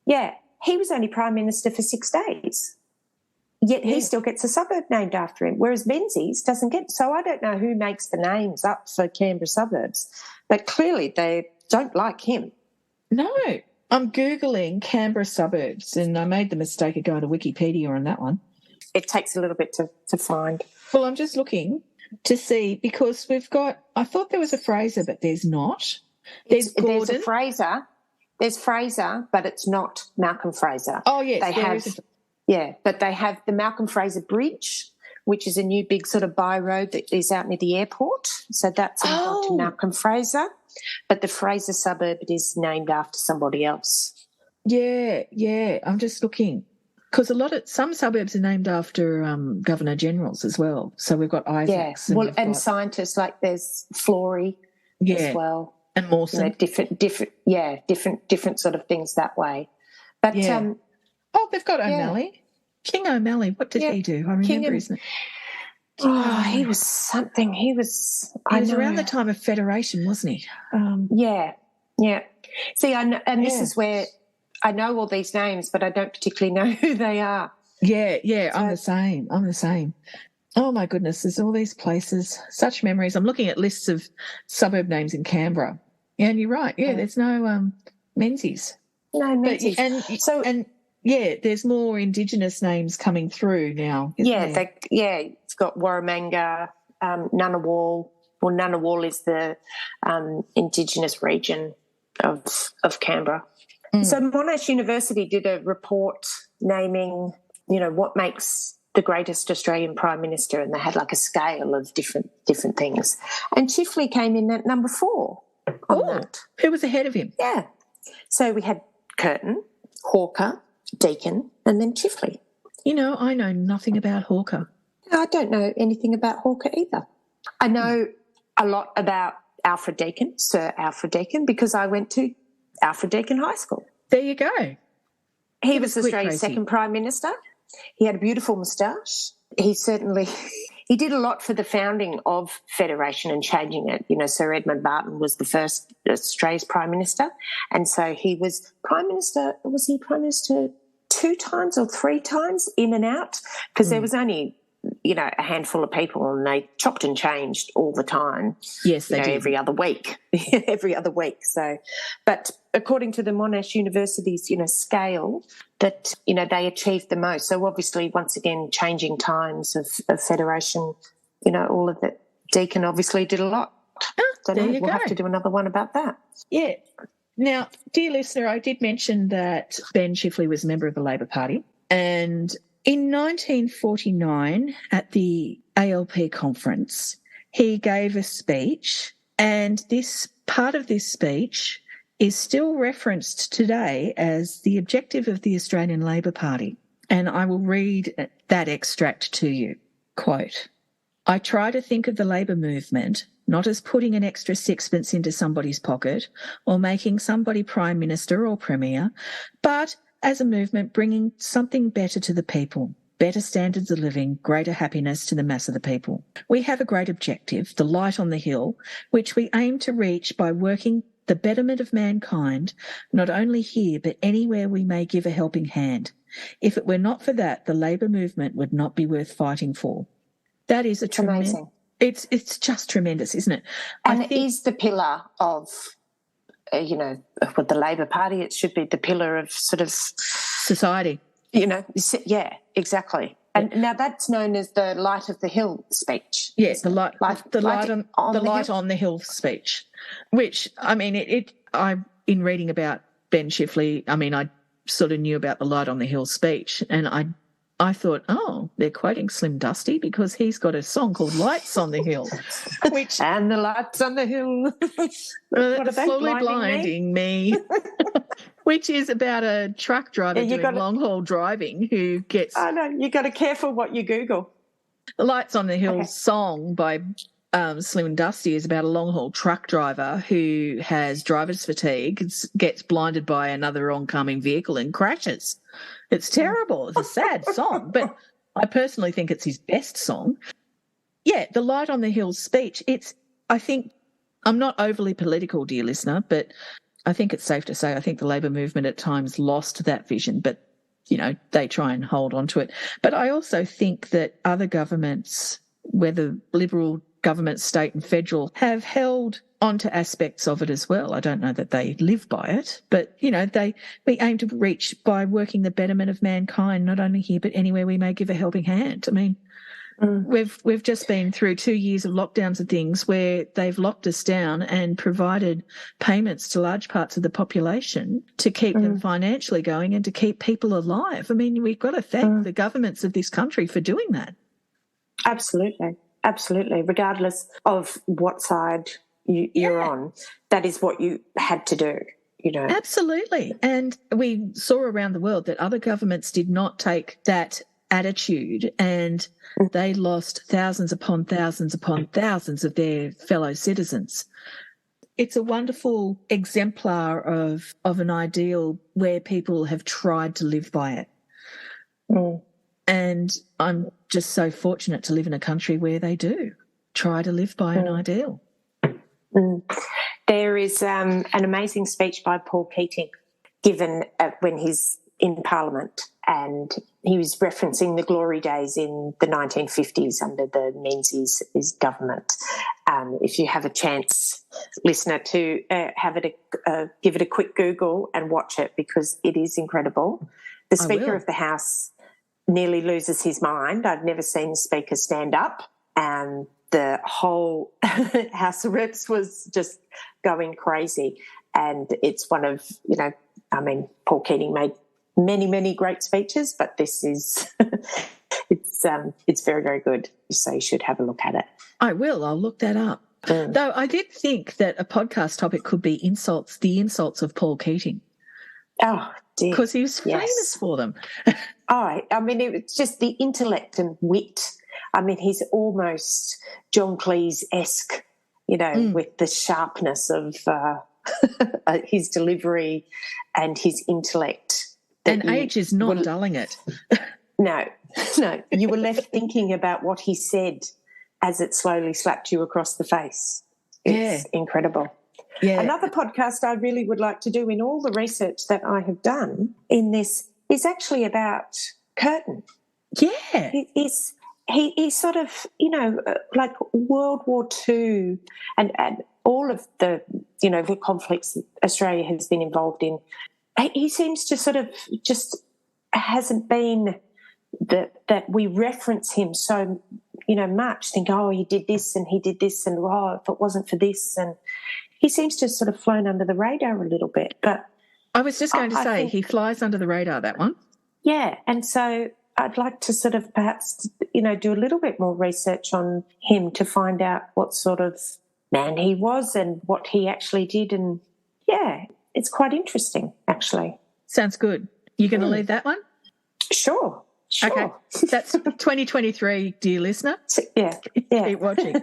yeah. He was only Prime Minister for 6 days, yet he still gets a suburb named after him, whereas Menzies doesn't get. So I don't know who makes the names up for Canberra suburbs, but clearly they don't like him. No, I'm Googling Canberra suburbs and I made the mistake of going to Wikipedia on that one. It takes a little bit to find. Well, I'm just looking to see because we've got, I thought there was a Fraser, but there's not. There's Gordon. There's a Fraser. There's Fraser, but it's not Malcolm Fraser. Oh, yes. But they have the Malcolm Fraser Bridge, which is a new big sort of by road that is out near the airport. So that's involved to Malcolm Fraser. But the Fraser suburb is named after somebody else. Yeah. I'm just looking. Because some suburbs are named after Governor Generals as well. So we've got Isaacs. Yeah, and scientists, like there's Flory as well. And Mawson. Different sort of things that way. But they've got O'Malley. King O'Malley, what did he do? I remember his name. He was something. He was around the time of Federation, wasn't he? Yeah. See, this is where I know all these names, but I don't particularly know who they are. Yeah, so, I'm the same. Oh, my goodness, there's all these places, such memories. I'm looking at lists of suburb names in Canberra. Yeah, and you're right. Yeah, there's no Menzies. No Menzies. There's more Indigenous names coming through now. It's got Warramanga, Ngunnawal. Well, Ngunnawal is the Indigenous region of Canberra. So Monash University did a report naming, what makes the greatest Australian Prime Minister, and they had like a scale of different things. And Chifley came in at number 4 on that. Who was ahead of him? Yeah. So we had Curtin, Hawker, Deakin, and then Chifley. I know nothing about Hawker. I don't know anything about Hawker either. I know a lot about Alfred Deakin, Sir Alfred Deakin, because I went to Alfred Deakin High School. There you go. He was Australia's second Prime Minister. He had a beautiful moustache. He did a lot for the founding of Federation and changing it. Sir Edmund Barton was the first Australia's Prime Minister, and so he was Prime Minister. Was he Prime Minister 2 times or 3 times in and out? Because there was only a handful of people and they chopped and changed all the time. Yes, they did. Every other week. So, but according to the Monash University's, scale, that, they achieved the most. So obviously, once again, changing times of Federation, all of that. Deakin obviously did a lot. We'll have to do another one about that. Yeah. Now, dear listener, I did mention that Ben Chifley was a member of the Labor Party, and in 1949 at the ALP conference, he gave a speech, and this part of this speech is still referenced today as the objective of the Australian Labor Party. And I will read that extract to you. Quote, I try to think of the Labor movement not as putting an extra sixpence into somebody's pocket or making somebody Prime Minister or Premier, but as a movement bringing something better to the people, better standards of living, greater happiness to the mass of the people. We have a great objective, the light on the hill, which we aim to reach by working the betterment of mankind, not only here but anywhere we may give a helping hand. If it were not for that, the Labor movement would not be worth fighting for. That is amazing. It's just tremendous, isn't it? And it is the pillar of, with the Labor Party, it should be the pillar of sort of society. Yeah, exactly. And now that's known as the light of the hill speech. Yes, the light on the hill speech. Which, I mean, in reading about Ben Chifley, I mean, I sort of knew about the light on the hill speech, and I thought, oh, they're quoting Slim Dusty because he's got a song called Lights on the Hill. And the lights on the hill. What are they slowly blinding me? Which is about a truck driver doing long-haul driving who gets... I know, you've got to be careful what you Google. The Lights on the Hill song by Slim Dusty is about a long-haul truck driver who has driver's fatigue, gets blinded by another oncoming vehicle and crashes. It's terrible. It's a sad song, but I personally think it's his best song. Yeah, the Light on the Hill speech, I think, I'm not overly political, dear listener, but I think it's safe to say I think the Labor movement at times lost that vision, but, they try and hold on to it. But I also think that other governments, whether Liberal governments, state and federal, have held onto aspects of it as well. I don't know that they live by it, but, we aim to reach by working the betterment of mankind, not only here, but anywhere we may give a helping hand. I mean, we've just been through 2 years of lockdowns and things where they've locked us down and provided payments to large parts of the population to keep them financially going and to keep people alive. I mean, we've got to thank the governments of this country for doing that. Absolutely. Absolutely. Regardless of what side you're on, that is what you had to do, Absolutely. And we saw around the world that other governments did not take that attitude, and they lost thousands upon thousands upon thousands of their fellow citizens. It's a wonderful exemplar of an ideal where people have tried to live by it. And I'm just so fortunate to live in a country where they do try to live by an ideal. There is an amazing speech by Paul Keating given when he's in Parliament, and he was referencing the glory days in the 1950s under the Menzies government. If you have a chance, listener, to give it a quick Google and watch it, because it is incredible. The Speaker of the House nearly loses his mind. I've never seen a speaker stand up, and the whole House of Reps was just going crazy. And it's one of, Paul Keating made many, many great speeches, but this is, it's very, very good. So you should have a look at it. I will. I'll look that up. Though I did think that a podcast topic could be the insults of Paul Keating. Oh, dear. Because he was famous for them. It's just the intellect and wit. I mean, he's almost John Cleese-esque, with the sharpness of his delivery and his intellect. And age is not dulling it. No. You were left thinking about what he said as it slowly slapped you across the face. It's incredible. Yeah. Another podcast I really would like to do, in all the research that I have done in this, is actually about Curtin. Yeah. He's sort of, like World War II and all of the, the conflicts that Australia has been involved in. He seems to sort of just hasn't been that we reference him so, much, think, oh, he did this and he did this, and, oh, if it wasn't for this. And he seems to have sort of flown under the radar a little bit. But I was just going to say, he flies under the radar, that one. Yeah, and so I'd like to sort of perhaps, do a little bit more research on him to find out what sort of man he was and what he actually did. And, yeah, it's quite interesting, actually. Sounds good. You going to leave that one? Sure. Sure. Okay, that's 2023, dear listener. Yeah. Keep watching.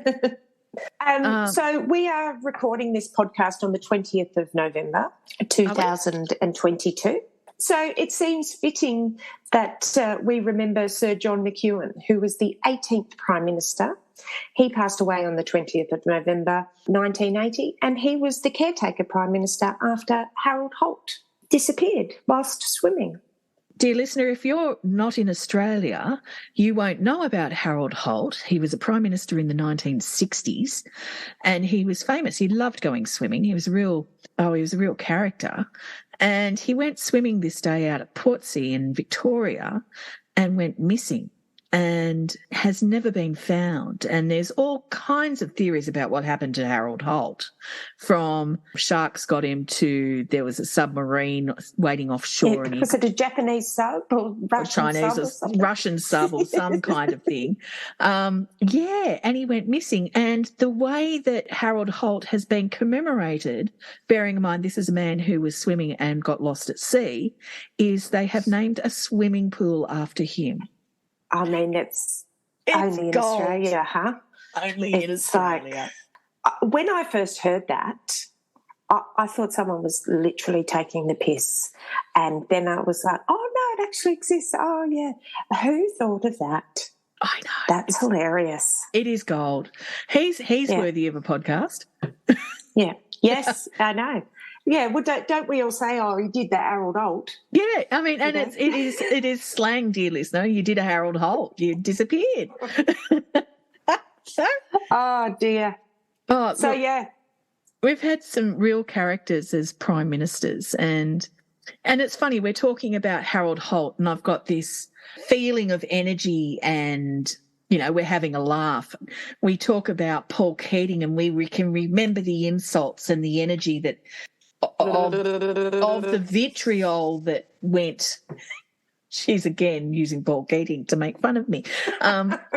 So we are recording this podcast on the 20th of November, 2022. So it seems fitting that we remember Sir John McEwen, who was the 18th Prime Minister. He passed away on the 20th of November 1980, and he was the caretaker Prime Minister after Harold Holt disappeared whilst swimming. Dear listener, if you're not in Australia, you won't know about Harold Holt. He was a Prime Minister in the 1960s and he was famous. He loved going swimming. He was a real character. And he went swimming this day out at Portsea in Victoria and went missing and has never been found. And there's all kinds of theories about what happened to Harold Holt, from sharks got him to there was a submarine waiting offshore. Was it a Japanese sub or Russian Chinese sub or something? Russian sub or some kind of thing. And he went missing. And the way that Harold Holt has been commemorated, bearing in mind this is a man who was swimming and got lost at sea, is they have named a swimming pool after him. I mean, it's only in gold. Australia, huh? Only in Australia. When I first heard that, I thought someone was literally taking the piss. And then I was like, oh, no, it actually exists. Oh, yeah. Who thought of that? I know. That's hilarious. It is gold. He's worthy of a podcast. Yeah. Yes, I know. Yeah, well, don't we all say, oh, he did that Harold Holt? Yeah, I mean, and it is slang, dear listener. You did a Harold Holt. You disappeared. Oh, dear. Oh, so, look, yeah. We've had some real characters as prime ministers, and it's funny, we're talking about Harold Holt, and I've got this feeling of energy and, you know, we're having a laugh. We talk about Paul Keating and we can remember the insults and the energy that of the vitriol that went. She's again using Paul Keating to make fun of me.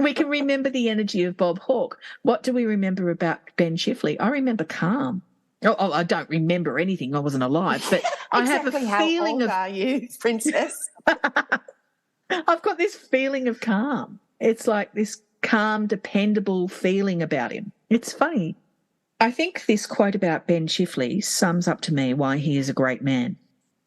We can remember the energy of Bob Hawke. What do we remember about Ben Chifley? I remember calm. Oh, I don't remember anything. I wasn't alive, but I have a feeling of. How old are you, Princess? I've got this feeling of calm. It's like this calm, dependable feeling about him. It's funny. I think this quote about Ben Chifley sums up to me why he is a great man.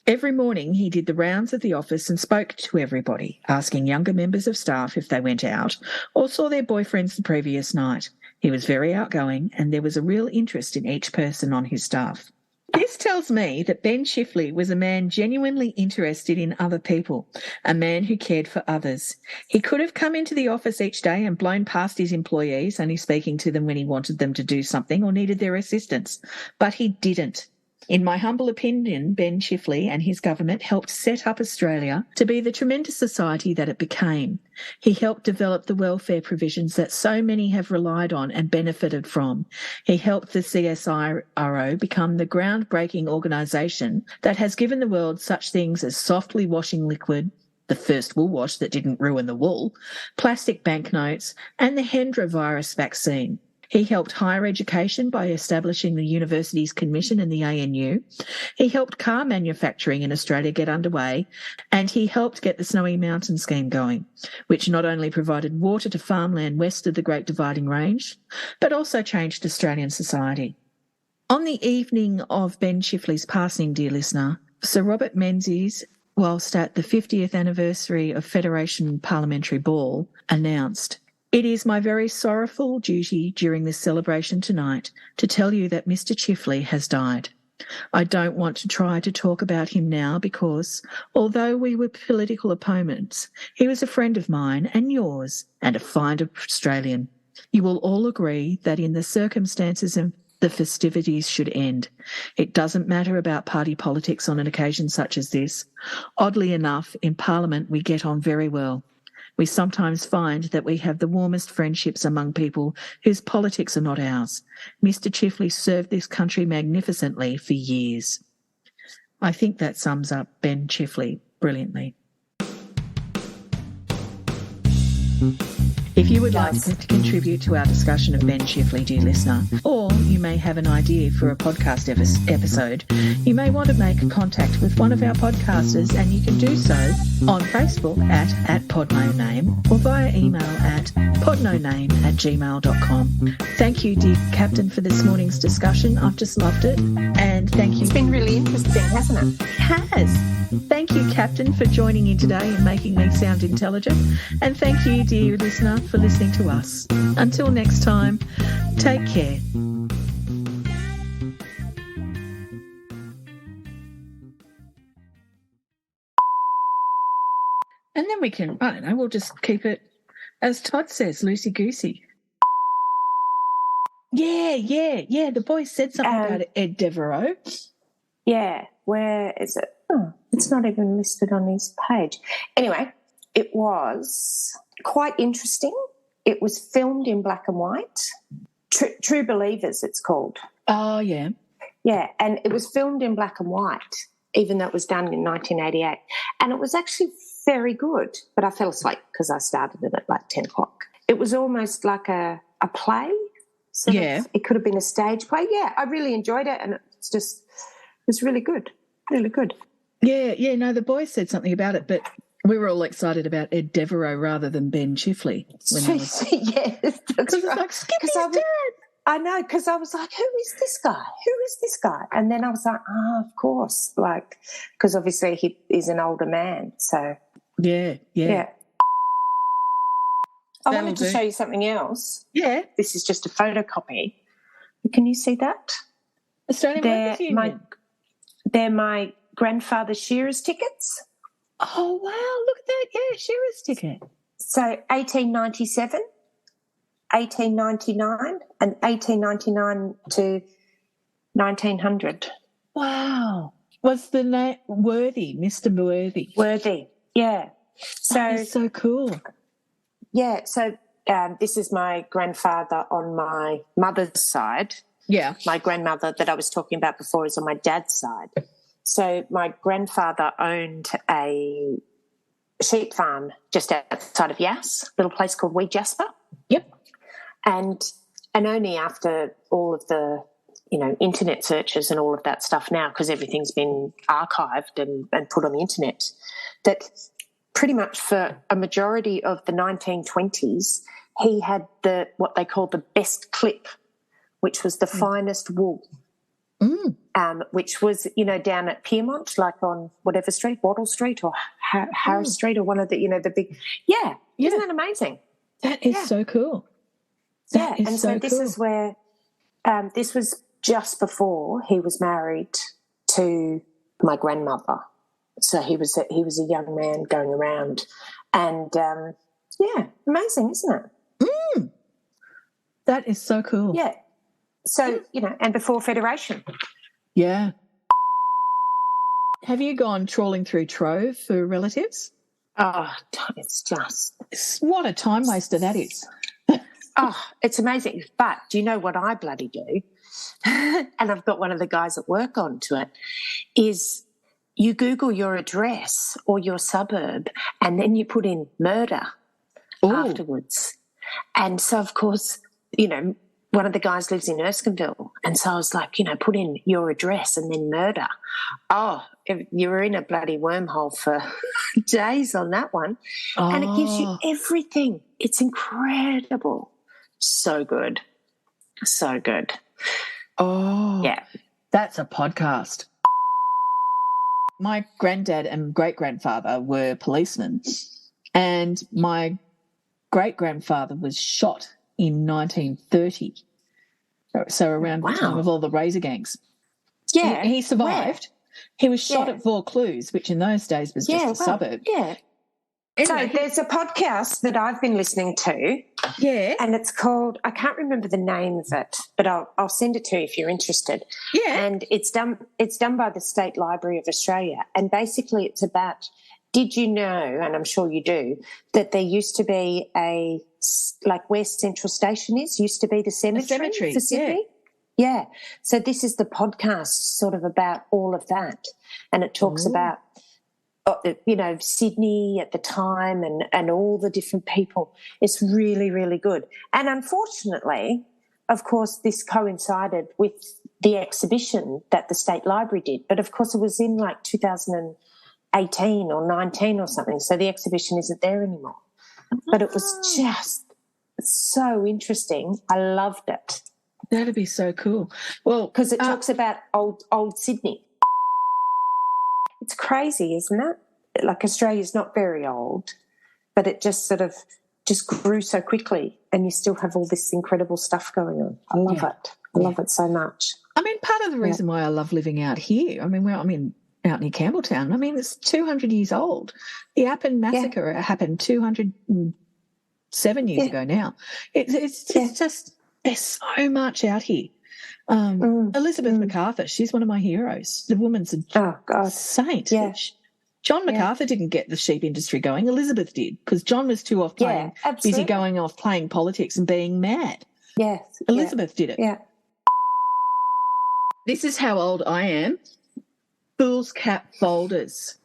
Every morning he did the rounds of the office and spoke to everybody, asking younger members of staff if they went out or saw their boyfriends the previous night. He was very outgoing and there was a real interest in each person on his staff. This tells me that Ben Chifley was a man genuinely interested in other people, a man who cared for others. He could have come into the office each day and blown past his employees, only speaking to them when he wanted them to do something or needed their assistance, but he didn't. In my humble opinion, Ben Chifley and his government helped set up Australia to be the tremendous society that it became. He helped develop the welfare provisions that so many have relied on and benefited from. He helped the CSIRO become the groundbreaking organisation that has given the world such things as softly washing liquid, the first wool wash that didn't ruin the wool, plastic banknotes, and the Hendra virus vaccine. He helped higher education by establishing the Universities Commission and the ANU. He helped car manufacturing in Australia get underway, and he helped get the Snowy Mountain Scheme going, which not only provided water to farmland west of the Great Dividing Range, but also changed Australian society. On the evening of Ben Chifley's passing, dear listener, Sir Robert Menzies, whilst at the 50th anniversary of Federation Parliamentary Ball, announced, "It is my very sorrowful duty during this celebration tonight to tell you that Mr. Chifley has died. I don't want to try to talk about him now because, although we were political opponents, he was a friend of mine and yours and a fine Australian. You will all agree that in the circumstances the festivities should end. It doesn't matter about party politics on an occasion such as this. Oddly enough, in Parliament we get on very well. We sometimes find that we have the warmest friendships among people whose politics are not ours. Mr. Chifley served this country magnificently for years." I think that sums up Ben Chifley brilliantly. If you would like to contribute to our discussion of Ben Chifley, dear listener, or you may have an idea for a podcast episode, you may want to make contact with one of our podcasters, and you can do so on Facebook at podnoname or via email at podnoname@gmail.com. Thank you, dear Captain, for this morning's discussion. I've just loved it. And thank you. It's been really interesting, hasn't it? It has. Thank you, Captain, for joining in today and making me sound intelligent. And thank you, dear listener, for listening to us. Until next time, take care. And then we can, I don't know, we'll just keep it, as Todd says, loosey-goosey. Yeah. The boy said something about Ed Devereaux. Yeah, where is it? Oh, it's not even listed on his page. Anyway, it was quite interesting. It was filmed in black and white. True Believers, it's called. Oh, yeah. Yeah, and it was filmed in black and white, even though it was done in 1988. And it was actually very good, but I fell asleep because I started it at like 10 o'clock. It was almost like a play. Yeah. It could have been a stage play. Yeah, I really enjoyed it, and it was really good, really good. Yeah, no, the boys said something about it, but we were all excited about Ed Devereaux rather than Ben Chifley. Yes, that's right. Like, Skippy's dead. I know, because I was like, who is this guy? And then I was like, of course, like, because obviously he is an older man, so. Yeah. I wanted to show you something else. Yeah. This is just a photocopy. Can you see that? Australian Workers Union. They're my grandfather's shearers tickets. Oh, wow, look at that. Yeah, shearers ticket. So 1897, 1899 and 1899 to 1900. Wow. Was the name Worthy, Mr. Worthy? Worthy, yeah. That is so cool. Yeah, so this is my grandfather on my mother's side. Yeah. My grandmother that I was talking about before is on my dad's side. So my grandfather owned a sheep farm just outside of Yass, a little place called Wee Jasper. Yep. And only after all of the, internet searches and all of that stuff now, because everything's been archived and put on the internet, that pretty much for a majority of the 1920s, he had what they call the best clip, which was the finest wool. Which was, down at Piermont, like on whatever street, Wattle Street or Harris Street or one of the, the big, Isn't that amazing? That is so cool. This is where, this was just before he was married to my grandmother. So he was a young man going around, and amazing, isn't it? That is so cool. Yeah. So, and before Federation. Yeah. Have you gone trawling through Trove for relatives? Oh, it's just... What a time waster that is. It's amazing. But do you know what I bloody do? And I've got one of the guys at work onto it, is you Google your address or your suburb and then you put in murder afterwards. And so, of course, one of the guys lives in Erskineville, and so I was like, put in your address and then murder. Oh, you were in a bloody wormhole for days on that one. Oh. And it gives you everything. It's incredible. So good. So good. Oh. Yeah. That's a podcast. My granddad and great-grandfather were policemen, and my great-grandfather was shot in 1930, so around the time of all the razor gangs. Yeah. He survived. Where? He was shot at Vaucluse, which in those days was just a suburb. Yeah. Anyway, so there's a podcast that I've been listening to. Yeah. And it's called, I can't remember the name of it, but I'll send it to you if you're interested. Yeah. And it's done by the State Library of Australia. And basically it's about, did you know, and I'm sure you do, that there used to be like where Central Station is, used to be the cemetery for Sydney? Yeah. So this is the podcast sort of about all of that. And it talks about Sydney at the time and all the different people. It's really, really good. And unfortunately, of course, this coincided with the exhibition that the State Library did. But, of course, it was in like 2018 or 19 or something, so the exhibition isn't there anymore. But it was just so interesting. I loved it. That'd be so cool. Well, because it talks about old Sydney. It's crazy, isn't it? Like, Australia's not very old, but it just sort of just grew so quickly, and you still have all this incredible stuff going on. I love it. I love it so much. I mean, part of the reason why I love living out here, I mean, out near Campbelltown. I mean, it's 200 years old. The Appin Massacre happened 207 years ago now. It's just there's so much out here. Elizabeth MacArthur, she's one of my heroes. The woman's a saint. Yeah. John MacArthur didn't get the sheep industry going. Elizabeth did, because John was too busy going off playing politics and being mad. Yes. Elizabeth did it. Yeah. This is how old I am. Fool's cap folders.